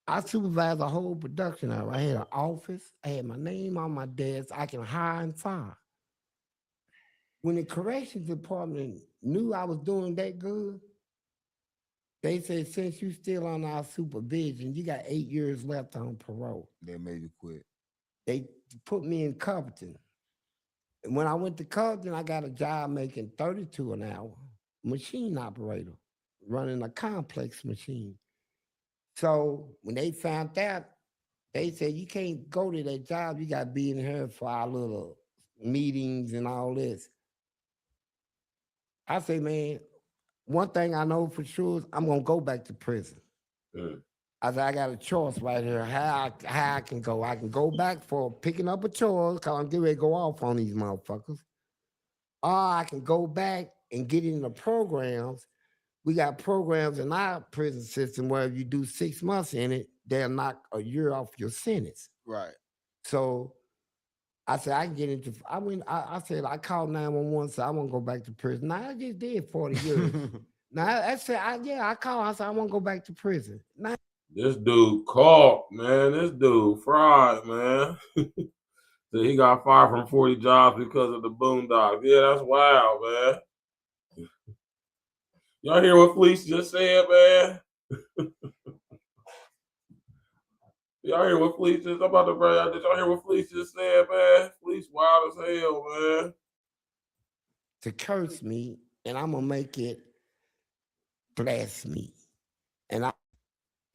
I supervised a whole production hour. I had an office. I had my name on my desk. I can hire and fire. When the corrections department knew I was doing that good, they said, since you still on our supervision, you got 8 years left on parole. They made you quit. They put me in Covington. And when I went to Covington, I got a job making $32 an hour, machine operator, running a complex machine. So when they found out, they said, you can't go to that job. You got to be in here for our little meetings and all this. I say, man, one thing I know for sure is I'm going to go back to prison. I said, I got a choice right here, how I can go. I can go back for picking up a chore, because I'm getting ready to go off on these motherfuckers. Or I can go back and get in the programs. We got programs in our prison system where if you do 6 months in it, they'll knock a year off your sentence. Right. So I said, I can get into, I said, I called 911, so I want to go back to prison. Now, I just did 40 years. Now, I said, I called, I said, I want to go back to prison. Now, this dude caught, man. This dude fried, man. So he got fired from 40 jobs because of the boondocks. Yeah, that's wild, man. Y'all hear what FLEECE just said, man? Y'all hear what FLEECE just, I'm about to bring out. Did y'all hear what FLEECE just said, man? FLEECE wild as hell, man. To curse me, and I'm going to make it bless me. And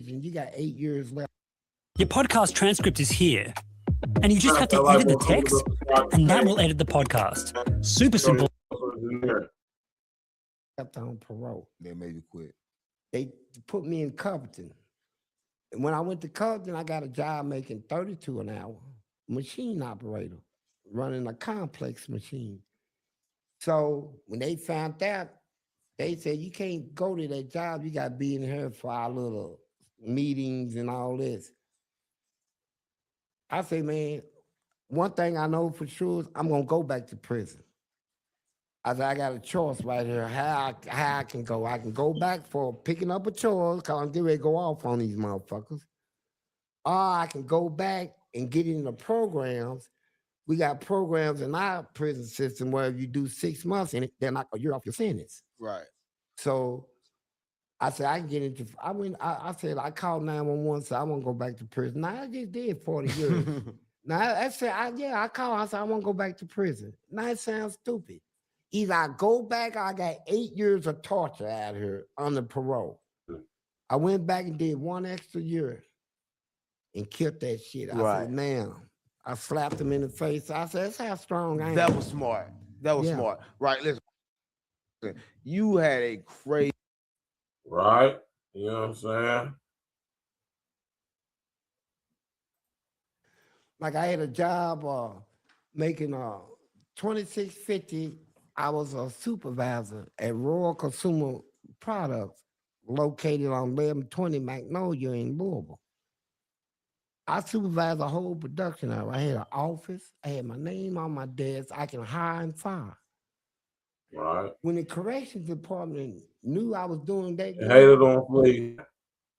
you got 8 years left. Your podcast transcript is here, and you just have to edit the text, and that will edit the podcast. Super simple. Left on parole. They made you quit. They put me in Covington. And when I went to Covington, I got a job making $32 an hour, machine operator, running a complex machine. So when they found out, they said, you can't go to that job. You got to be in here for our little meetings and all this. I say, man, one thing I know for sure is I'm going to go back to prison. I said, I got a choice right here, how I can go. I can go back for picking up a chore, because I'm getting ready to go off on these motherfuckers. Or I can go back and get in the programs. We got programs in our prison system where if you do 6 months in it, they're not a year off your sentence. Right. So I said, I can get into, I said, I called 911, so I want to go back to prison. Now, I just did 40 years. Now, I said, I called, I said, I want to go back to prison. Now, it sounds stupid. Either I go back or I got 8 years of torture out here under parole. I went back and did 1 extra year and killed that shit. I said, man, I slapped him in the face. I said, that's how strong I am. That was smart. That was smart. Right, listen. You had a crazy. Right? You know what I'm saying? Like I had a job making $26.50. I was a supervisor at Royal Consumer Products located on 1120 Magnolia in Louisville. I supervised a whole production hour. I had an office. I had my name on my desk. I can hire and fire. Right. When the corrections department knew I was doing that, hated on FLEECE.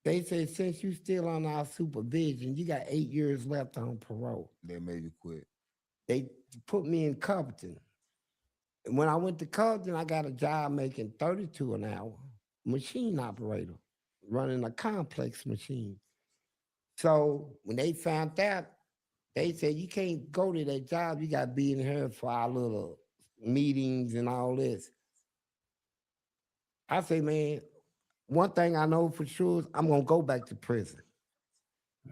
They said, since you still on our supervision, you got 8 years left on parole. They made you quit. They put me in Covington. And when I went to Covington, I got a job making $32 an hour, machine operator, running a complex machine. So when they found out, they said, you can't go to that job. You got to be in here for our little meetings and all this. I say, man, one thing I know for sure is I'm going to go back to prison.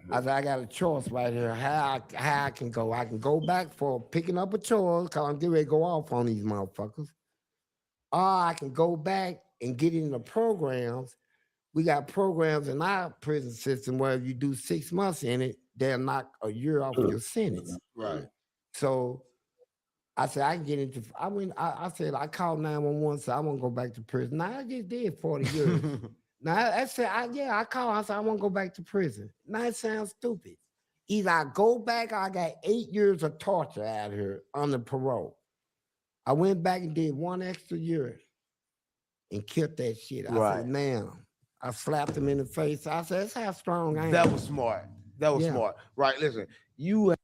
I said, I got a choice right here, how I can go. I can go back for picking up a chore, because I'm getting ready to go off on these motherfuckers. Or I can go back and get in the programs. We got programs in our prison system where if you do 6 months in it, they'll knock a year off your sentence. Right. So I said, I can get into, I said, I called 911, so I want to go back to prison. Now, I just did 40 years. Now, I said, I called, I said, I want to go back to prison. Now, it sounds stupid. Either I go back or I got 8 years of torture out here under parole. I went back and did 1 extra year and killed that shit. I said, man, I slapped him in the face. I said, "That's how strong I am." That was smart. That was smart. Right. Listen, you.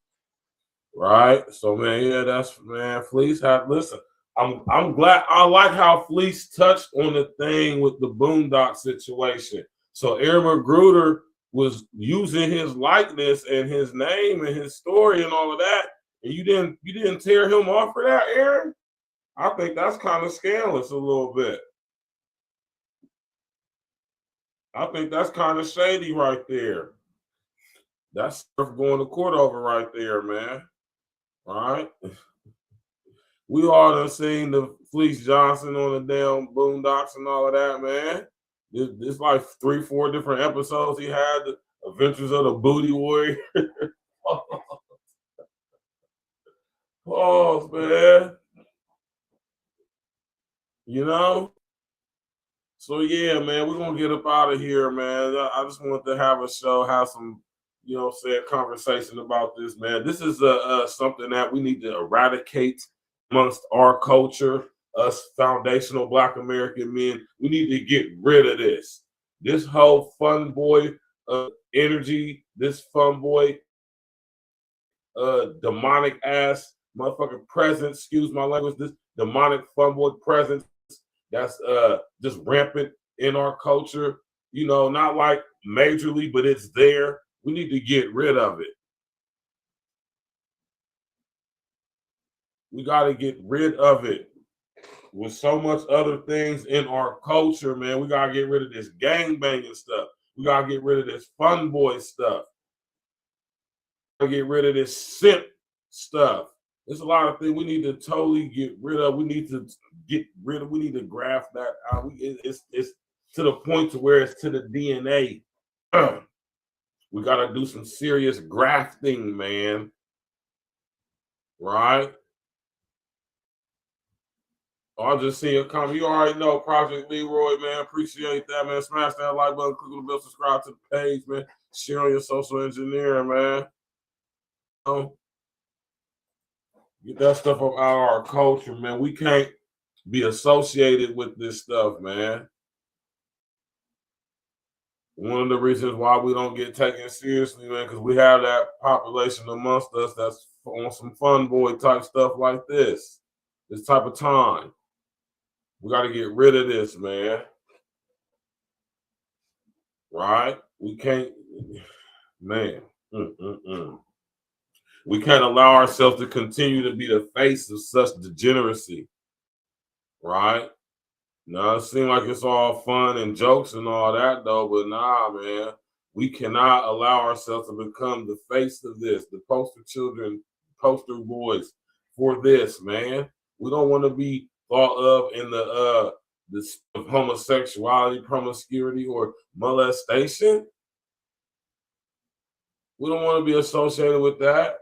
Right. So man, yeah, that's man. FLEECE had listen. I'm glad. I like how FLEECE touched on the thing with the Boondock situation. So Aaron Magruder was using his likeness and his name and his story and all of that, and you didn't tear him off for that, Aaron. I think that's kind of scandalous a little bit. I think that's kind of shady right there. That's stuff going to court over right there, man. All right. We all done seen the FLEECE Johnson on the damn Boondocks and all of that, man. This like 3-4 different episodes he had. The Adventures of the Booty Warrior. Oh, man. You know? So, yeah, man, we're going to get up out of here, man. I just wanted to have a show, have some, you know, conversation about this, man. This is something that we need to eradicate amongst our culture, us foundational Black American men. We need to get rid of this. This whole fun boy energy, this fun boy demonic ass motherfucking presence, excuse my language, this demonic fun boy presence that's just rampant in our culture, you know, not like majorly, but it's there. We need to get rid of it. We got to get rid of it. With so much other things in our culture, man, we got to get rid of this gangbanging stuff. We got to get rid of this fun boy stuff. We got to get rid of this simp stuff. There's a lot of things we need to totally get rid of. We need to get rid of. We need to graft that out. It's to the point to where it's to the DNA. We got to do some serious grafting, man. Right? I'll just see a comment. You already know Project Leroy, man. Appreciate that, man. Smash that like button, click on the bell, subscribe to the page, man. Share on your social engineering, man. Get that stuff up out of our culture, man. We can't be associated with this stuff, man. One of the reasons why we don't get taken seriously, man, because we have that population amongst us that's on some fun boy type stuff like this type of time. We got to get rid of this, man. Right? We can't, man. We can't allow ourselves to continue to be the face of such degeneracy. Right? Now, it seems like it's all fun and jokes and all that, though, but nah, man. We cannot allow ourselves to become the face of this, the poster children, poster boys for this, man. We don't want to be thought of in the homosexuality, promiscuity, or molestation. We don't want to be associated with that.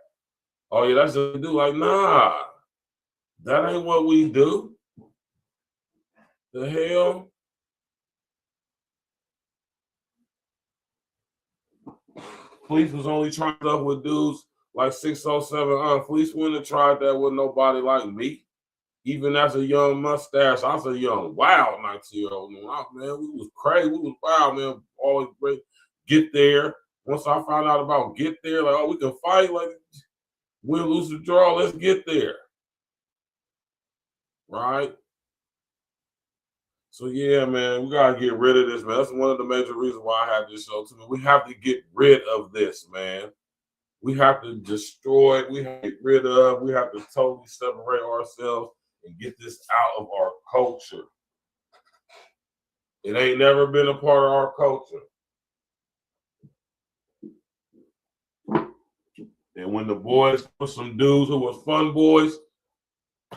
Oh, yeah, that's what we do. Like, nah, that ain't what we do. The hell? FLEECE was only trying stuff with dudes like 607. FLEECE wouldn't have tried that with nobody like me. Even as a young mustache, I was a young, wild 19-year-old. Man, we was crazy. We was wild, man. Always great. Get there. Once I found out about get there, like, oh, we can fight. Like, win, lose, or draw. Let's get there. Right? So, yeah, man, we got to get rid of this, man. That's one of the major reasons why I had this show, too. We have to get rid of this, man. We have to destroy it. We have to get rid of. We have to totally separate ourselves and get this out of our culture. It ain't never been a part of our culture. And when the boys put some dudes who was fun boys,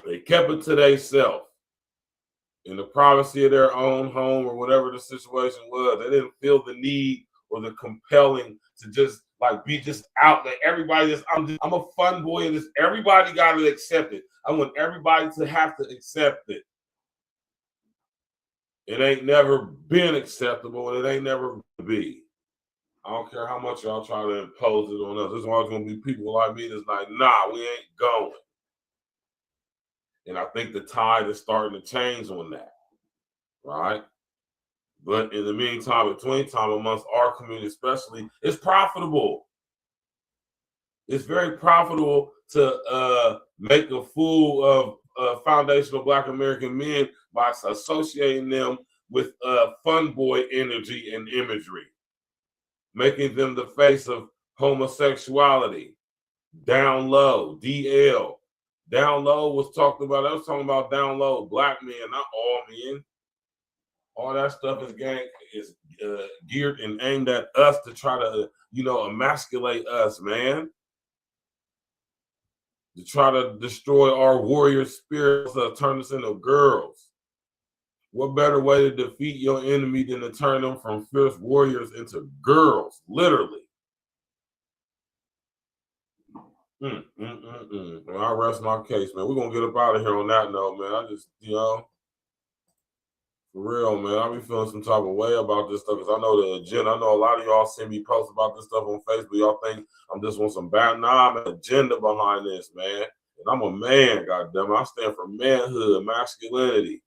they kept it to themselves. In the privacy of their own home or whatever the situation was. They didn't feel the need or the compelling to just like be just out there. Everybody just, I'm a fun boy and everybody got to accept it. I want everybody to have to accept it. It ain't never been acceptable and it ain't never gonna be. I don't care how much y'all try to impose it on us. There's always gonna be people like me that's like, nah, we ain't going. And I think the tide is starting to change on that, right? But in the meantime, between time, amongst our community especially, it's profitable. It's very profitable to make a fool of foundational Black American men by associating them with fun boy energy and imagery, making them the face of homosexuality. Down low, DL. Down low was talked about. I was talking about down low, Black men, not all men. All that stuff is geared and aimed at us to try to, emasculate us, man. To try to destroy our warrior spirits, turn us into girls. What better way to defeat your enemy than to turn them from fierce warriors into girls, literally. Well, I rest my case, man. We're going to get up out of here on that note, man. I just, for real, man, I be feeling some type of way about this stuff because I know the agenda. I know a lot of y'all see me post about this stuff on Facebook. Y'all think I'm just on some bad. Nah, I'm an agenda behind this, man. And I'm a man, goddamn. I stand for manhood, masculinity.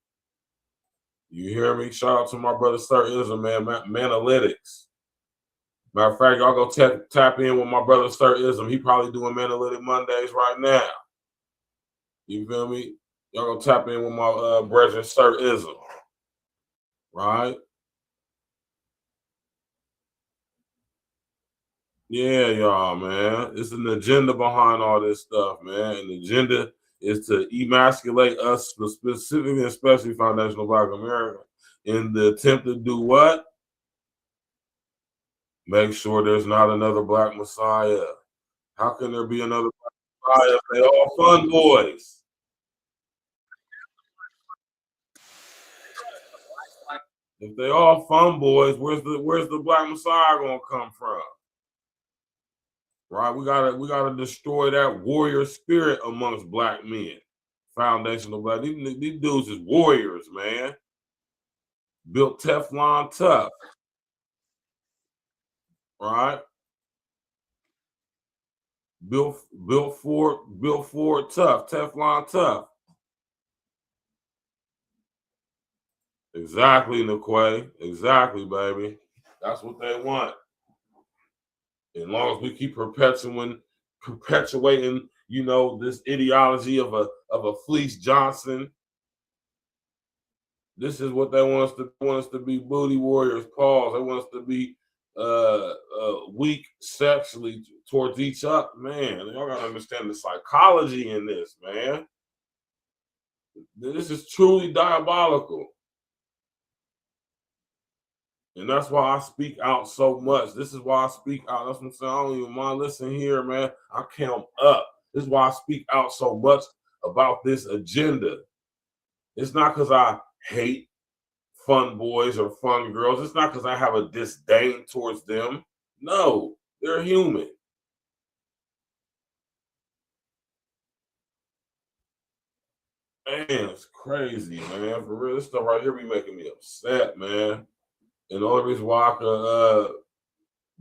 You hear me? Shout out to my brother, Sir Ism, man. Manalytics. Matter of fact, y'all go tap in with my brother, Sir Ism. He probably doing Manalytic Mondays right now. You feel me? Y'all go tap in with my brother, Sir Ism. Right? Yeah, y'all, man. It's an agenda behind all this stuff, man. And the agenda is to emasculate us specifically, especially foundational Black America, in the attempt to do what? Make sure there's not another Black Messiah. How can there be another Black Messiah if they all fun boys? If they all fun boys, where's the Black Messiah gonna come from? Right? We gotta destroy that warrior spirit amongst Black men. Foundational Black. These dudes is warriors, man. Built Teflon tough. Right? Built Ford tough, Teflon tough. Exactly, Niquay. Exactly, baby. That's what they want. As long as we keep perpetuating, this ideology of a Fleece Johnson. This is what they want us to be booty warriors, pause. They want us to be weak sexually towards each other. Man, y'all gotta understand the psychology in this, man. This is truly diabolical. And that's why I speak out so much. This is why I speak out. That's what I'm saying. I don't even mind. Listen here, man. I count up. This is why I speak out so much about this agenda. It's not because I hate fun boys or fun girls. It's not because I have a disdain towards them. No, they're human. Man, it's crazy, man. For real, this stuff right here be making me upset, man. And the only reason why I could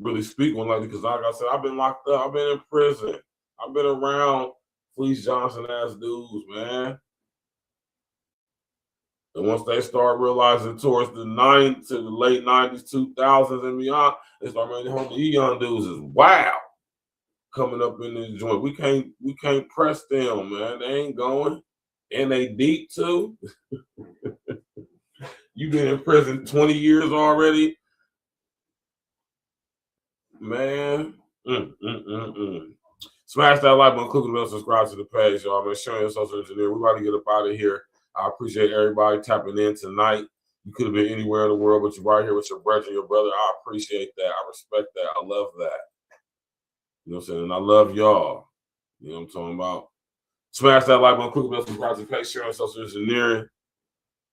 really speak on like, because like I said, I've been locked up. I've been in prison. I've been around Fleece Johnson ass dudes, man. And once they start realizing towards the late 90s, 2000s and beyond, they start making these young dudes is wow coming up in this joint. We can't press them, man. They ain't going. And they deep too. You've been in prison 20 years already. Man. Smash that like button, click the bell, subscribe to the page, y'all. Man, share your social engineer. We're about to get up out of here. I appreciate everybody tapping in tonight. You could have been anywhere in the world, but you're right here with your brother and your brother. I appreciate that. I respect that. I love that. You know what I'm saying? And I love y'all. You know what I'm talking about? Smash that like button, click the bell, subscribe to the page, share your social engineering.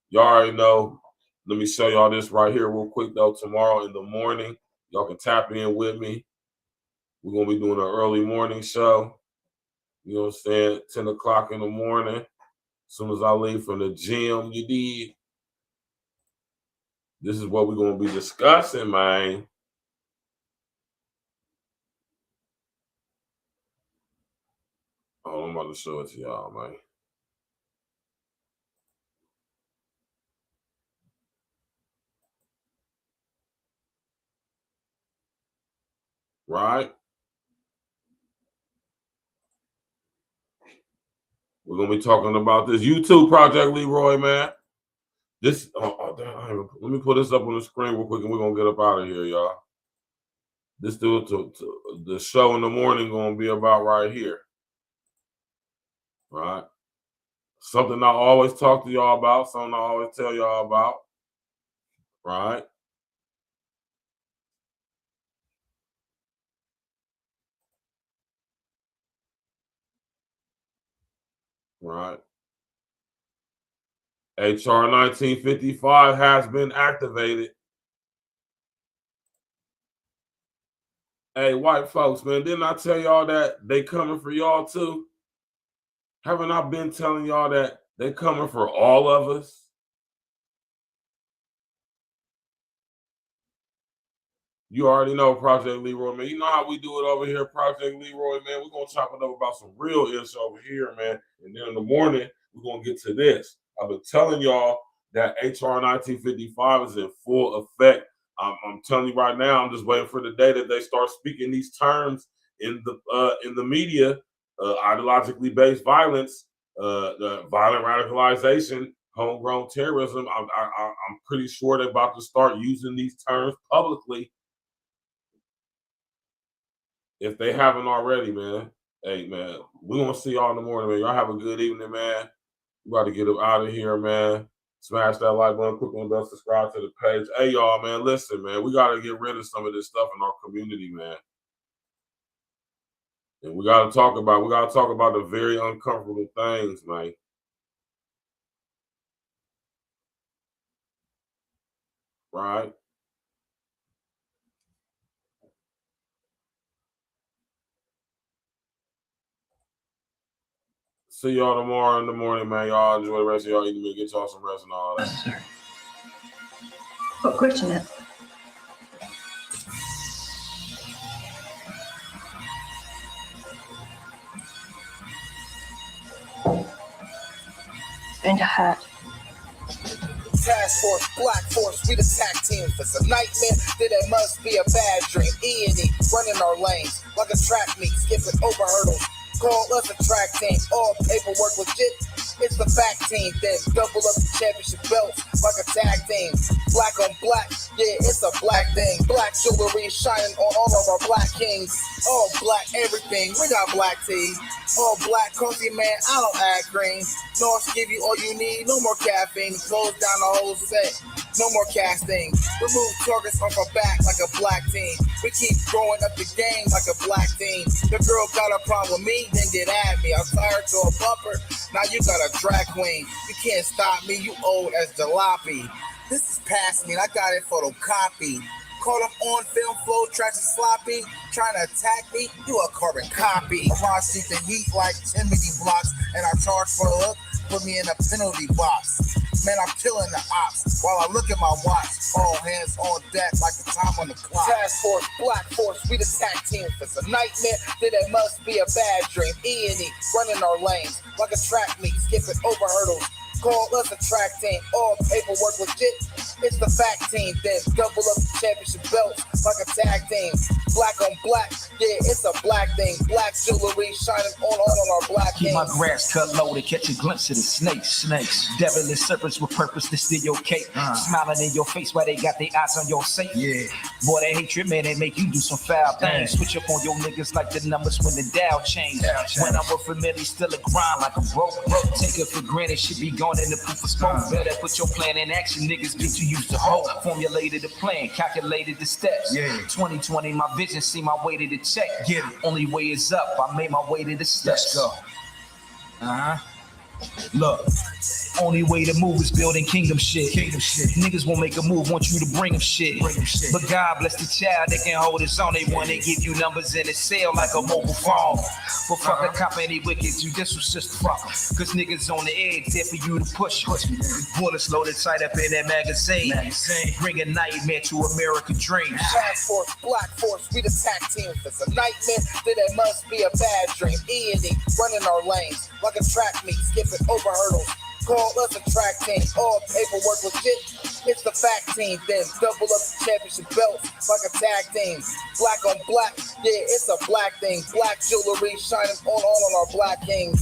Y'all already know. Let me show y'all this right here real quick, though. Tomorrow in the morning, y'all can tap in with me. We're going to be doing an early morning show. You know what I'm saying? 10 o'clock in the morning. As soon as I leave from the gym, you did. This is what we're going to be discussing, man. Oh, I'm about to show it to y'all, man. right? We're gonna be talking about this. You too, Project Leroy, man. This let me put this up on the screen real quick, and we're gonna get up out of here, y'all. This the show in the morning gonna be about right here, right? Something I always talk to y'all about, something I always tell y'all about, right? Right. HR 1955 has been activated. Hey, white folks, man, didn't I tell y'all that they coming for y'all too? Haven't I been telling y'all that they coming for all of us? You already know Project Leroy, man. You know how we do it over here, Project Leroy, man. We're going to chop it up about some real ish over here, man. And then in the morning, we're going to get to this. I've been telling y'all that HR 1955 is in full effect. I'm telling you right now, I'm just waiting for the day that they start speaking these terms in the media, ideologically based violence, the violent radicalization, homegrown terrorism. I'm pretty sure they're about to start using these terms publicly. If they haven't already, man. Hey, man, we're going to see y'all in the morning, man. Y'all have a good evening, man. We about to get up out of here, man. Smash that like button, click on the bell, subscribe to the page. Hey, y'all, man, listen, man. We got to get rid of some of this stuff in our community, man. And we got to talk about the very uncomfortable things, man. Right? See y'all tomorrow in the morning, man. Y'all enjoy the rest of y'all eating, get y'all some rest and all that. Yes, sir. What question is? In your hat. Task Force, Black Force, we the tag team. If it's a nightmare, then it must be a bad dream. E&E, running our lanes like a track meet, skipping over hurdles. Call us a track team, all paperwork legit. It's the fact team, then double up the championship belts like a tag team. Black on black, yeah, it's a black thing. Black jewelry shining on all of our black kings. All black everything, we got black tea. All black coffee, man, I don't add green. North give you all you need, no more caffeine. Close down the whole set, no more casting. Remove targets off our back like a black team. We keep growing up the game like a black team. The girl got a problem with me, then get at me. I fired to a bumper, now you got a drag queen. You can't stop me, you old as jalopy. This is past me, and I got it photocopy. Caught up on film, flow, tracks and sloppy. Trying to attack me, you a carbon copy. I see the heat like Timothy blocks, and I charge for a look, put me in a penalty box. Man, I'm killing the ops while I look at my watch. All hands on deck like the time on the clock. Task Force, Black Force, we the tag team. If it's a nightmare, then it must be a bad dream. E&E, running our lanes like a track meet, skipping over hurdles. Call us a track team, all paperwork legit. It's the fact team, then double up the championship belts like a tag team. Black on black, yeah, it's a black thing. Black jewelry shining on our black Keep my kings. grass cut low to catch a glimpse of the snakes. Devilish serpents with purpose to steal your cake. Smiling in your face while they got their eyes on your safe. Yeah. Boy, that hatred, man, they make you do some foul things. Switch up on your niggas like the numbers when the Dow change. When I'm with familiar, still a grind like a broke. Take it for granted, should be gone in the proof of smoke. Better put your plan in action, niggas get you used to hold. Formulated the plan, calculated the steps. 2020, my vision, see my way to the check. Get it. Only way is up, I made my way to the steps. Let's go. Look, only way to move is building kingdom shit. Niggas won't make a move, want you to bring them shit. But God bless the child that can hold his own. They want to give you numbers in a cell like a mobile phone. But fuck a cop any wicked, you this was just fuck. Cause niggas on the edge, there for you to push. Bullets loaded tight up in that magazine. Bring a nightmare to American dreams. Task Force, Black Force, we the tag team. If it's a nightmare, then it must be a bad dream. E&E, running our lanes like a track meet, skipping over hurdles. Call us a track team. All paperwork legit. It's the fact team. Then double up the championship belts like a tag team. Black on black. Yeah, it's a black thing. Black jewelry shining on all of our black kings.